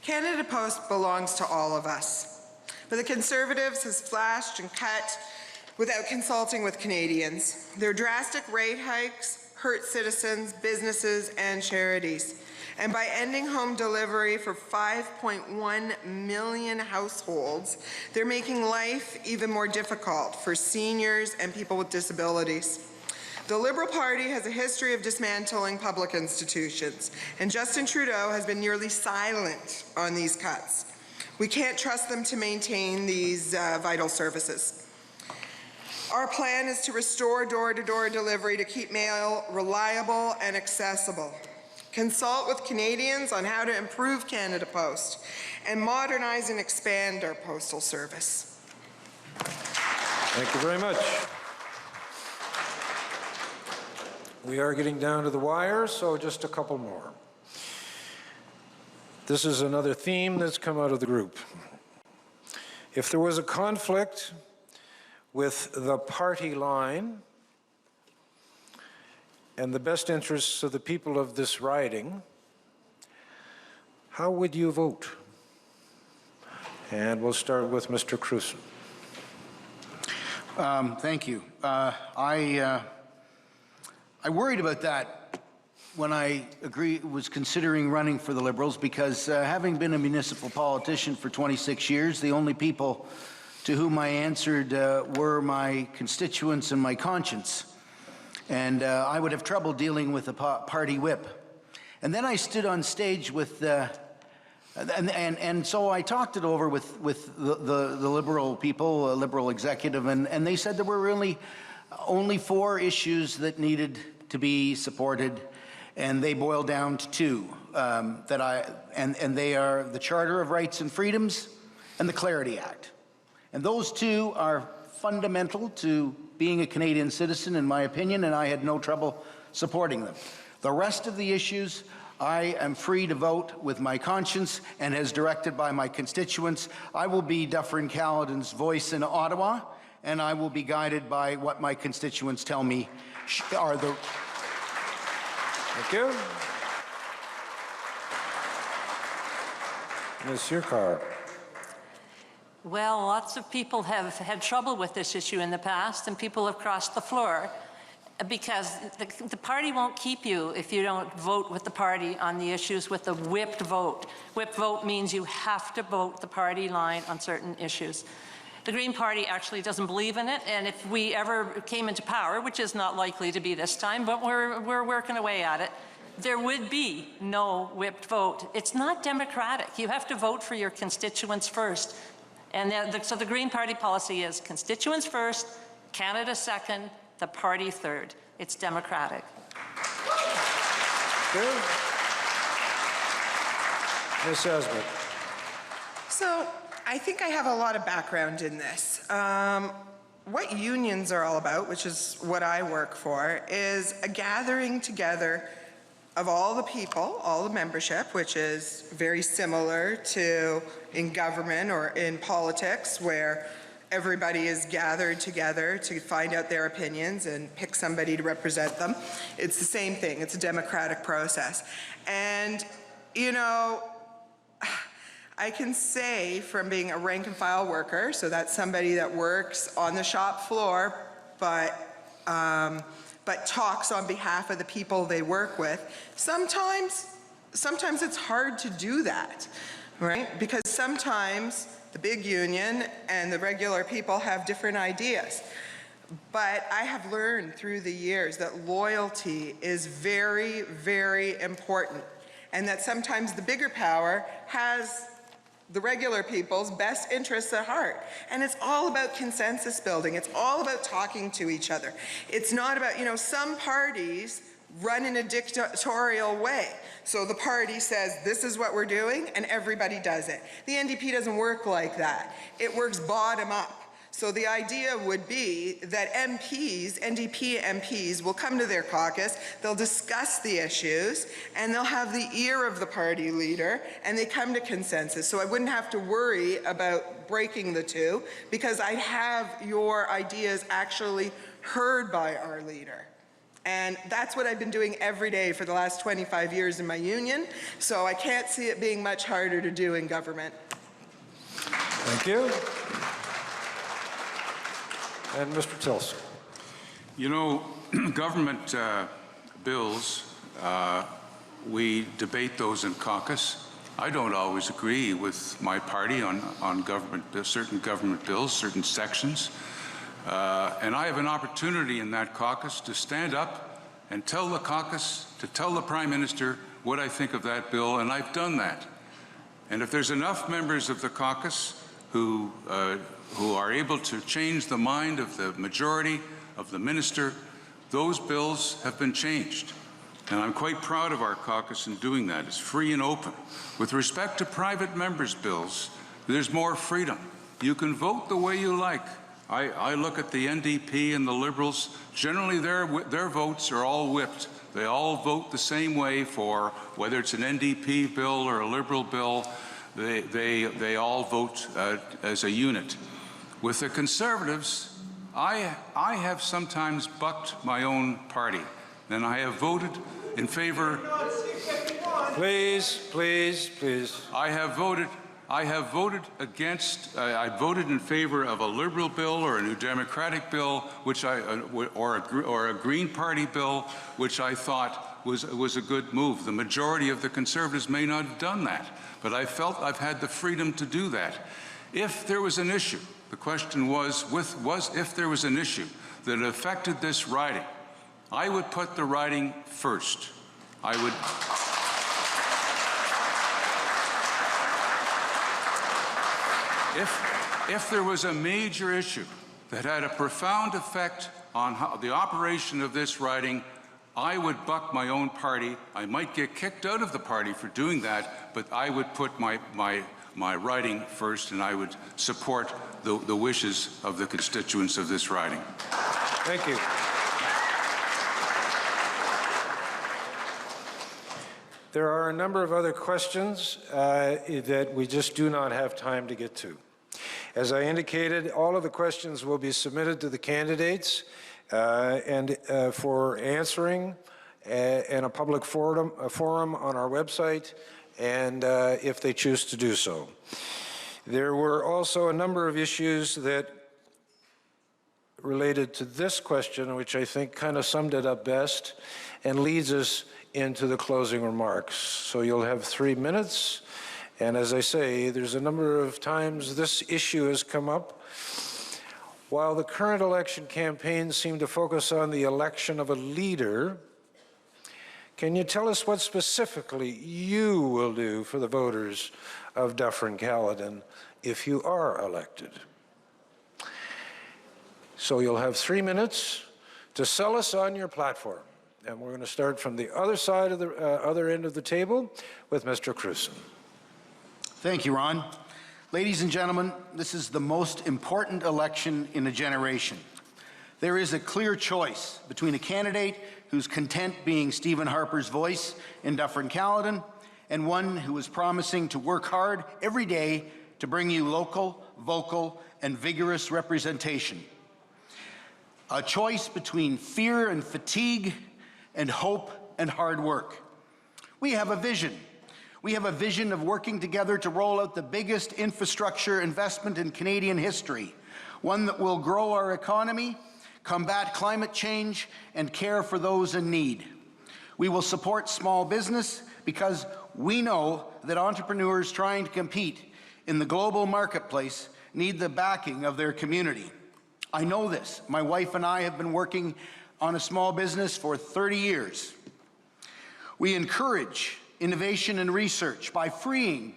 Canada Post belongs to all of us, but the Conservatives has slashed and cut without consulting with Canadians. Their drastic rate hikes hurt citizens, businesses, and charities. And by ending home delivery for 5.1 million households, they're making life even more difficult for seniors and people with disabilities. The Liberal Party has a history of dismantling public institutions, and Justin Trudeau has been nearly silent on these cuts. We can't trust them to maintain these vital services. Our plan is to restore door-to-door delivery to keep mail reliable and accessible. Consult with Canadians on how to improve Canada Post and modernize and expand our postal service. Thank you very much. We are getting down to the wire, so just a couple more. This is another theme that's come out of the group. If there was a conflict with the party line and the best interests of the people of this riding, how would you vote? And we'll start with Mr. Crewson. Thank you. I worried about that when I was considering running for the Liberals, because having been a municipal politician for 26 years, the only people to whom I answered were my constituents and my conscience. And I would have trouble dealing with a party whip. And then I stood on stage with, and so I talked it over with the Liberal people, Liberal executive, and they said there were really only 4 issues that needed to be supported, and they boil down to 2, and they are the Charter of Rights and Freedoms and the Clarity Act. And those 2 are fundamental to being a Canadian citizen, in my opinion, and I had no trouble supporting them. The rest of the issues, I am free to vote with my conscience, and as directed by my constituents, I will be Dufferin-Caledon's voice in Ottawa, and I will be guided by what my constituents tell me are the... Thank you. Ms. Urekar. Well, lots of people have had trouble with this issue in the past, and people have crossed the floor because the party won't keep you if you don't vote with the party on the issues with the whipped vote. Whipped vote means you have to vote the party line on certain issues. The Green Party actually doesn't believe in it, and if we ever came into power, which is not likely to be this time, but we're working away at it, there would be no whipped vote. It's not democratic. You have to vote for your constituents first. And so the Green Party policy is constituents first, Canada second, the party third. It's democratic. Good. Ms. Yazbek. So I think I have a lot of background in this. What unions are all about, which is what I work for, is a gathering together of all the people, all the membership, which is very similar to in government or in politics, where everybody is gathered together to find out their opinions and pick somebody to represent them. It's the same thing. It's a democratic process. And, you know, I can say from being a rank and file worker, so that's somebody that works on the shop floor, but talks on behalf of the people they work with. Sometimes it's hard to do that, right? Because sometimes the big union and the regular people have different ideas. But I have learned through the years that loyalty is very, very important, and that sometimes the bigger power has the regular people's best interests at heart. And it's all about consensus building. It's all about talking to each other. It's not about, you know, some parties run in a dictatorial way. So the party says, this is what we're doing, and everybody does it. The NDP doesn't work like that. It works bottom up. So the idea would be that MPs, NDP MPs, will come to their caucus, they'll discuss the issues, and they'll have the ear of the party leader, and they come to consensus. So I wouldn't have to worry about breaking the 2, because I'd have your ideas actually heard by our leader. And that's what I've been doing every day for the last 25 years in my union, so I can't see it being much harder to do in government. Thank you. And Mr. Tilson. You know, government bills, we debate those in caucus. I don't always agree with my party on certain government bills, certain sections. And I have an opportunity in that caucus to stand up and tell the caucus, to tell the Prime Minister what I think of that bill, and I've done that. And if there's enough members of the caucus who are able to change the mind of the majority of the minister, those bills have been changed. And I'm quite proud of our caucus in doing that. It's free and open. With respect to private members' bills, there's more freedom. You can vote the way you like. I look at the NDP and the Liberals. Generally, their votes are all whipped. They all vote the same way for whether it's an NDP bill or a Liberal bill. They all vote as a unit. With the Conservatives, I have sometimes bucked my own party, and I have voted in favor. Please, please, please. I have voted against, I voted in favor of a Liberal bill or a New Democratic bill, which or a Green Party bill, which I thought was a good move. The majority of the Conservatives may not have done that, but I felt I've had the freedom to do that. If there was an issue, the question was if there was an issue that affected this riding, I would put the riding first. I would. If there was a major issue that had a profound effect on the operation of this riding, I would buck my own party. I might get kicked out of the party for doing that, but I would put my riding first, and I would support the wishes of the constituents of this riding. Thank you. There are a number of other questions that we just do not have time to get to. As I indicated, all of the questions will be submitted to the candidates for answering in a public forum on our website, and if they choose to do so. There were also a number of issues that related to this question, which I think kind of summed it up best and leads us into the closing remarks. So you'll have 3 minutes. And as I say, there's a number of times this issue has come up. While the current election campaigns seem to focus on the election of a leader, can you tell us what specifically you will do for the voters of Dufferin-Caledon if you are elected? So you'll have 3 minutes to sell us on your platform. And we're going to start from the other side of the other end of the table with Mr. Crewson. Thank you, Ron. Ladies and gentlemen, this is the most important election in a generation. There is a clear choice between a candidate who's content being Stephen Harper's voice in Dufferin-Caledon and one who is promising to work hard every day to bring you local, vocal, and vigorous representation. A choice between fear and fatigue and hope and hard work. We have a vision. We have a vision of working together to roll out the biggest infrastructure investment in Canadian history, one that will grow our economy, combat climate change, and care for those in need. We will support small business because we know that entrepreneurs trying to compete in the global marketplace need the backing of their community. I know this. My wife and I have been working on a small business for 30 years. We encourage innovation and research by freeing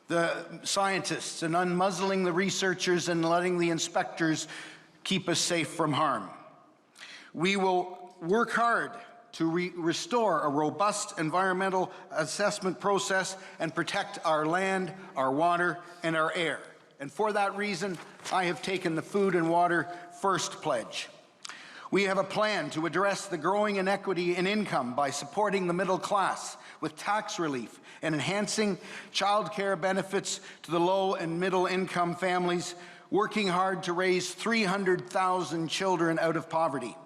the scientists and unmuzzling the researchers and letting the inspectors keep us safe from harm. We will work hard to restore a robust environmental assessment process and protect our land, our water, and our air. And for that reason, I have taken the Food and Water First pledge. We have a plan to address the growing inequity in income by supporting the middle class with tax relief and enhancing child care benefits to the low and middle income families, working hard to raise 300,000 children out of poverty.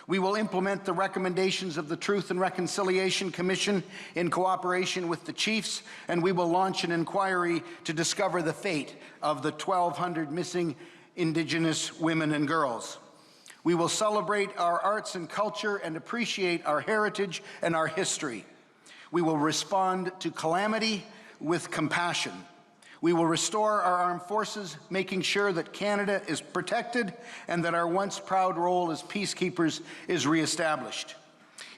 We will implement the recommendations of the Truth and Reconciliation Commission in cooperation with the chiefs, and we will launch an inquiry to discover the fate of the 1,200 missing Indigenous women and girls. We will celebrate our arts and culture and appreciate our heritage and our history. We will respond to calamity with compassion. We will restore our armed forces, making sure that Canada is protected and that our once proud role as peacekeepers is reestablished.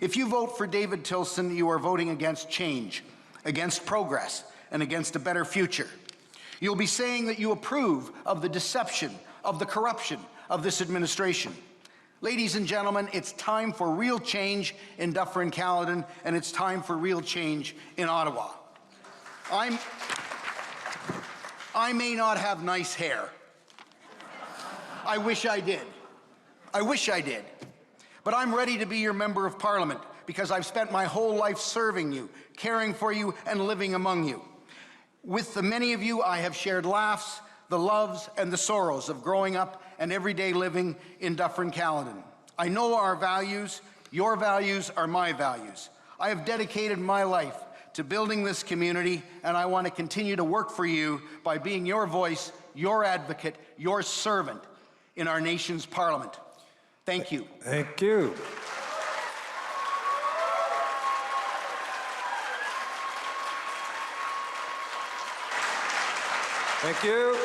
If you vote for David Tilson, you are voting against change, against progress, and against a better future. You'll be saying that you approve of the deception, of the corruption of this administration. Ladies and gentlemen, it's time for real change in Dufferin-Caledon, and it's time for real change in Ottawa. I may not have nice hair. I wish I did. I wish I did. But I'm ready to be your member of Parliament because I've spent my whole life serving you, caring for you, and living among you. With the many of you, I have shared laughs, the loves, and the sorrows of growing up and everyday living in Dufferin-Caledon. I know our values. Your values are my values. I have dedicated my life to building this community, and I want to continue to work for you by being your voice, your advocate, your servant in our nation's parliament. Thank you. Thank you. Thank you.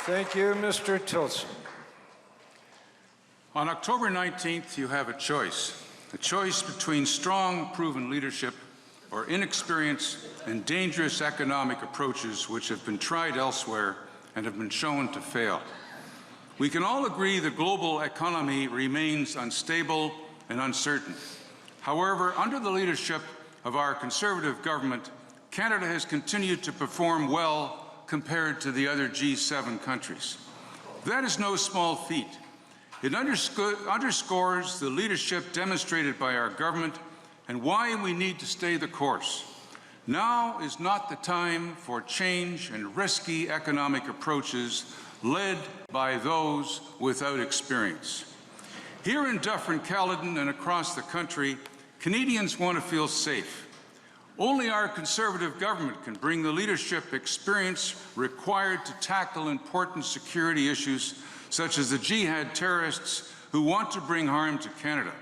Thank you, Mr. Tilson. On October 19th, you have a choice between strong, proven leadership or inexperienced and dangerous economic approaches which have been tried elsewhere and have been shown to fail. We can all agree the global economy remains unstable and uncertain. However, under the leadership of our Conservative government, Canada has continued to perform well compared to the other G7 countries. That is no small feat. It underscores the leadership demonstrated by our government and why we need to stay the course. Now is not the time for change and risky economic approaches led by those without experience. Here in Dufferin-Caledon and across the country, Canadians want to feel safe. Only our Conservative government can bring the leadership experience required to tackle important security issues such as the jihad terrorists who want to bring harm to Canada.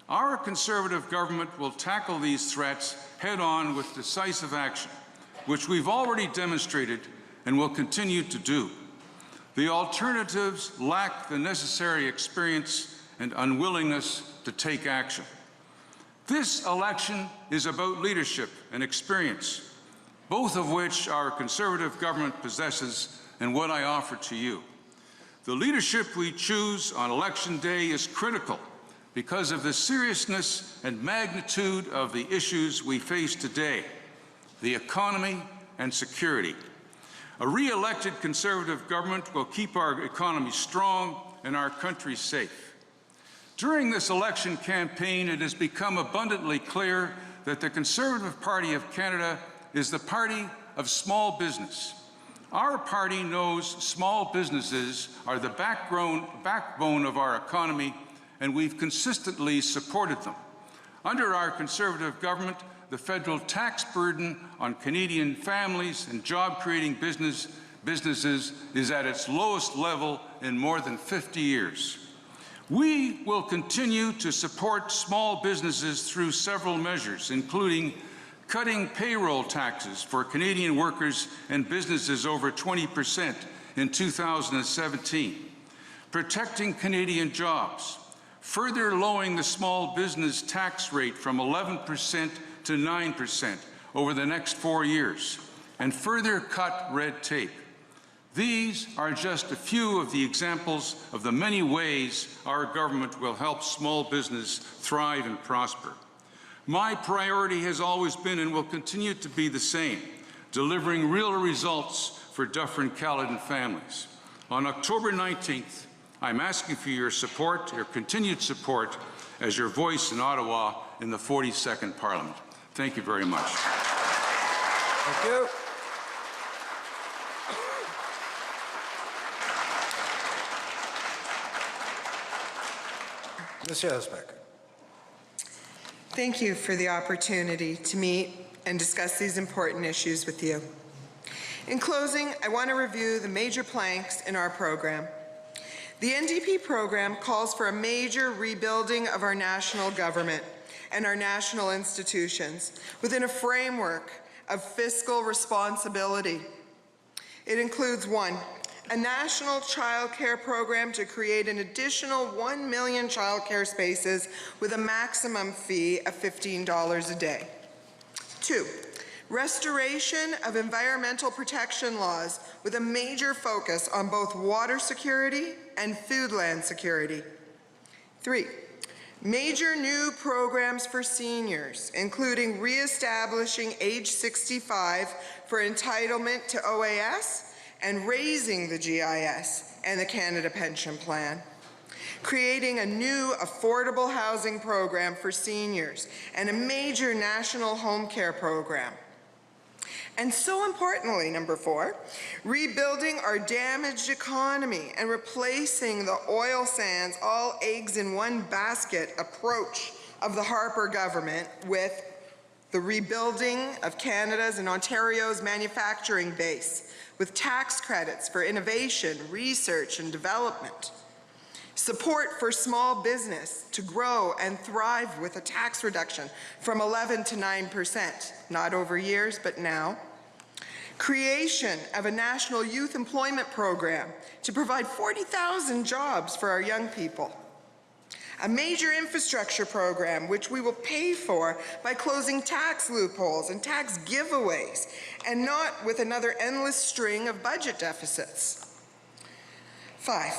Our Conservative government will tackle these threats head-on with decisive action, which we've already demonstrated and will continue to do. The alternatives lack the necessary experience and unwillingness to take action. This election is about leadership and experience, both of which our Conservative government possesses and what I offer to you. The leadership we choose on Election Day is critical because of the seriousness and magnitude of the issues we face today, the economy and security. A re-elected Conservative government will keep our economy strong and our country safe. During this election campaign, it has become abundantly clear that the Conservative Party of Canada is the party of small business. Our party knows small businesses are the backbone of our economy, and we've consistently supported them. Under our Conservative government, the federal tax burden on Canadian families and job-creating businesses is at its lowest level in more than 50 years. We will continue to support small businesses through several measures, including cutting payroll taxes for Canadian workers and businesses over 20% in 2017, protecting Canadian jobs, further lowering the small business tax rate from 11% to 9% over the next 4 years, and further cut red tape. These are just a few of the examples of the many ways our government will help small business thrive and prosper. My priority has always been and will continue to be the same, delivering real results for Dufferin-Caledon families. On October 19th, I'm asking for your support, your continued support, as your voice in Ottawa in the 42nd Parliament. Thank you very much. Thank you. Ms. Yazbek. Thank you for the opportunity to meet and discuss these important issues with you. In closing, I want to review the major planks in our program. The NDP program calls for a major rebuilding of our national government and our national institutions within a framework of fiscal responsibility. It includes 1, a national child care program to create an additional 1 million child care spaces with a maximum fee of $15 a day. 2, restoration of environmental protection laws with a major focus on both water security and foodland security. 3, major new programs for seniors, including reestablishing age 65 for entitlement to OAS and raising the GIS and the Canada Pension Plan. Creating a new affordable housing program for seniors and a major national home care program. And so importantly, number 4, rebuilding our damaged economy and replacing the oil sands, all eggs in one basket approach of the Harper government with the rebuilding of Canada's and Ontario's manufacturing base, with tax credits for innovation, research, and development. Support for small business to grow and thrive with a tax reduction from 11 to 9%, not over years, but now. Creation of a national youth employment program to provide 40,000 jobs for our young people. A major infrastructure program which we will pay for by closing tax loopholes and tax giveaways, and not with another endless string of budget deficits. 5,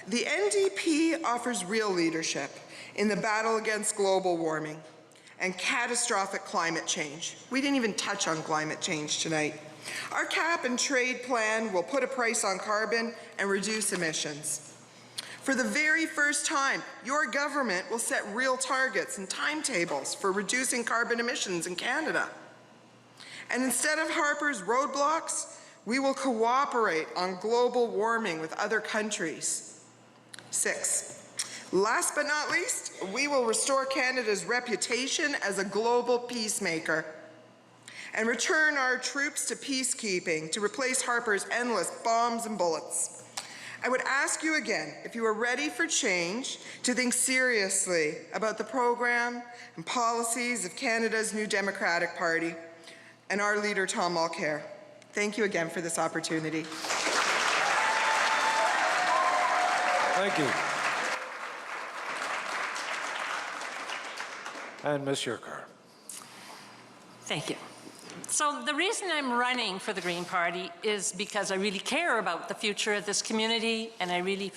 the NDP offers real leadership in the battle against global warming and catastrophic climate change. We didn't even touch on climate change tonight. Our cap and trade plan will put a price on carbon and reduce emissions. For the very first time, your government will set real targets and timetables for reducing carbon emissions in Canada. And instead of Harper's roadblocks, we will cooperate on global warming with other countries. 6, last but not least, we will restore Canada's reputation as a global peacemaker and return our troops to peacekeeping to replace Harper's endless bombs and bullets. I would ask you again, if you are ready for change, to think seriously about the program and policies of Canada's new Democratic Party and our leader, Tom Mulcair. Thank you again for this opportunity. Thank you. And Ms. Urekar. Thank you. So the reason I'm running for the Green Party is because I really care about the future of this community, and I really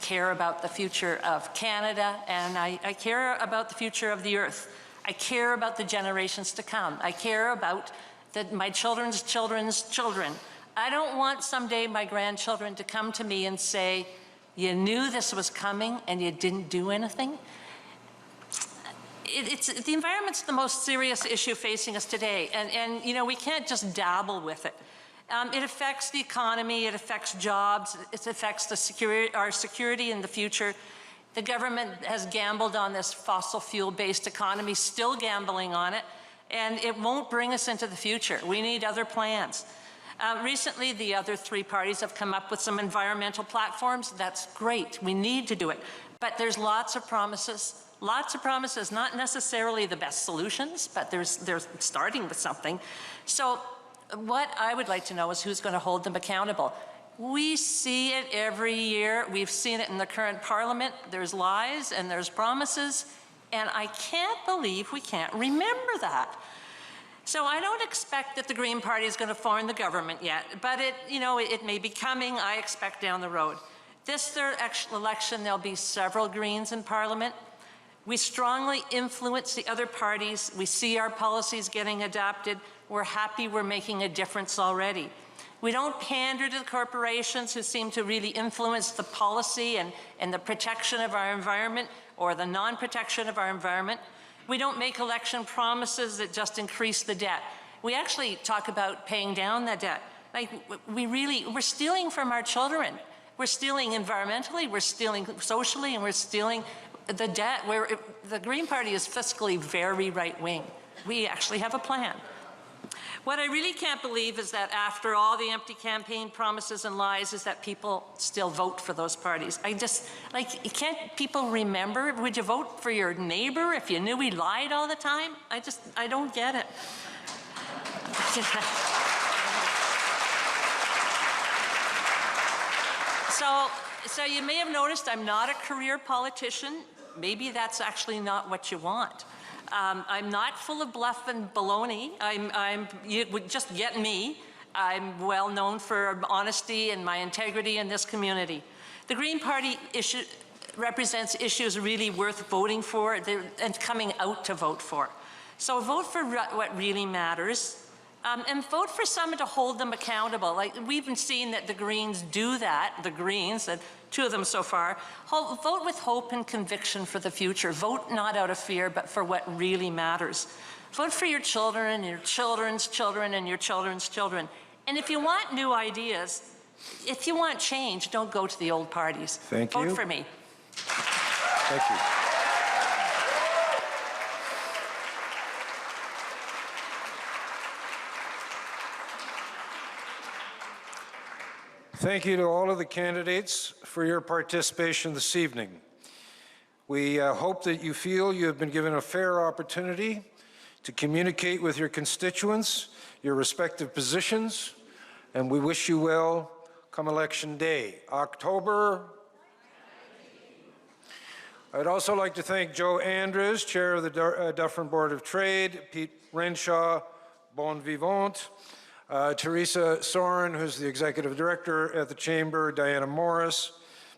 care about the future of Canada, and I care about the future of the earth. I care about the generations to come. I care about my children's children's children. I don't want someday my grandchildren to come to me and say, you knew this was coming and you didn't do anything. The environment's the most serious issue facing us today, and you know, we can't just dabble with it. It affects the economy, it affects jobs, it affects our security in the future. The government has gambled on this fossil fuel-based economy, still gambling on it, and it won't bring us into the future. We need other plans. Recently, the other 3 parties have come up with some environmental platforms. That's great, we need to do it. But there's lots of promises, not necessarily the best solutions, but they're starting with something. So what I would like to know is who's going to hold them accountable. We see it every year. We've seen it in the current parliament. There's lies and there's promises, and I can't believe we can't remember that. So I don't expect that the Green Party is going to form the government yet, but it may be coming, I expect, down the road. This third election, there'll be several Greens in Parliament. We strongly influence the other parties. We see our policies getting adopted. We're happy we're making a difference already. We don't pander to the corporations who seem to really influence the policy and the protection of our environment or the non-protection of our environment. We don't make election promises that just increase the debt. We actually talk about paying down the debt. Like, we're stealing from our children. We're stealing environmentally, we're stealing socially, and we're stealing the debt. The Green Party is fiscally very right-wing. We actually have a plan. What I really can't believe is that after all the empty campaign promises and lies is that people still vote for those parties. Can't people remember? Would you vote for your neighbor if you knew he lied all the time? I don't get it. So you may have noticed I'm not a career politician. Maybe that's actually not what you want. I'm not full of bluff and baloney. You would just get me. I'm well known for honesty and my integrity in this community. The Green Party represents issues really worth voting for and coming out to vote for. So vote for what really matters. And vote for someone to hold them accountable. Like, we've been seeing that the Greens do that, the Greens, and 2 of them so far. Vote with hope and conviction for the future. Vote not out of fear, but for what really matters. Vote for your children and your children's children and your children's children. And if you want new ideas, if you want change, don't go to the old parties. Thank you. Vote for me. Thank you. Thank you to all of the candidates for your participation this evening. We hope that you feel you have been given a fair opportunity to communicate with your constituents, your respective positions, and we wish you well come Election Day, October. I'd also like to thank Joe Andrews, Chair of the Dufferin Board of Trade, Pete Renshaw, Bon Vivant, Teresa Soren, who's the Executive Director at the Chamber, Diana Morris,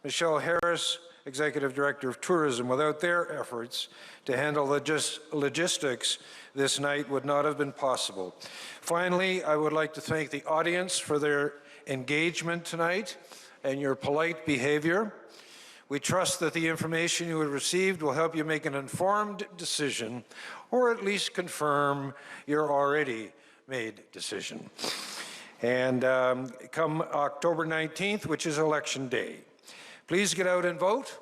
Michelle Harris, Executive Director of Tourism. Without their efforts to handle logistics, this night would not have been possible. Finally, I would like to thank the audience for their engagement tonight and your polite behavior. We trust that the information you have received will help you make an informed decision, or at least confirm your already made decision. And come October 19th, which is Election Day, please get out and vote.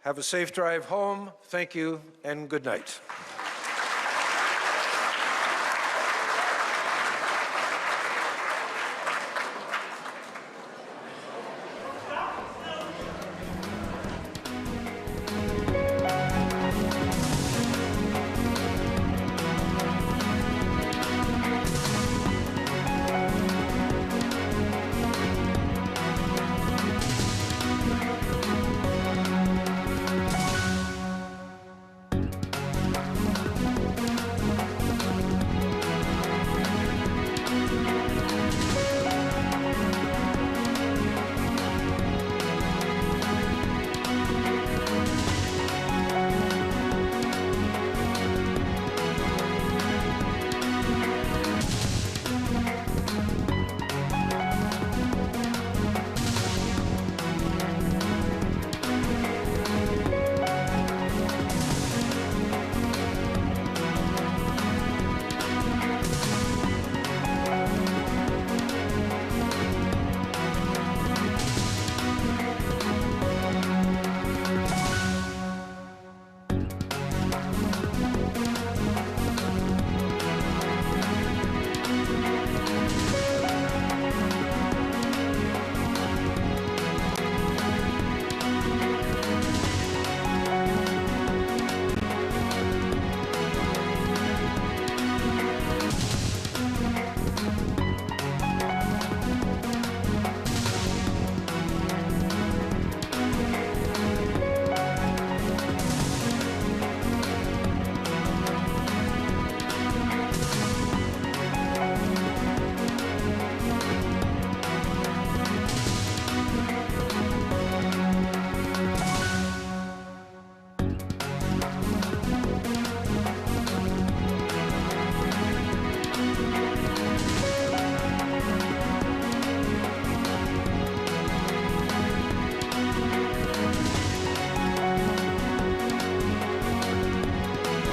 Have a safe drive home. Thank you and good night.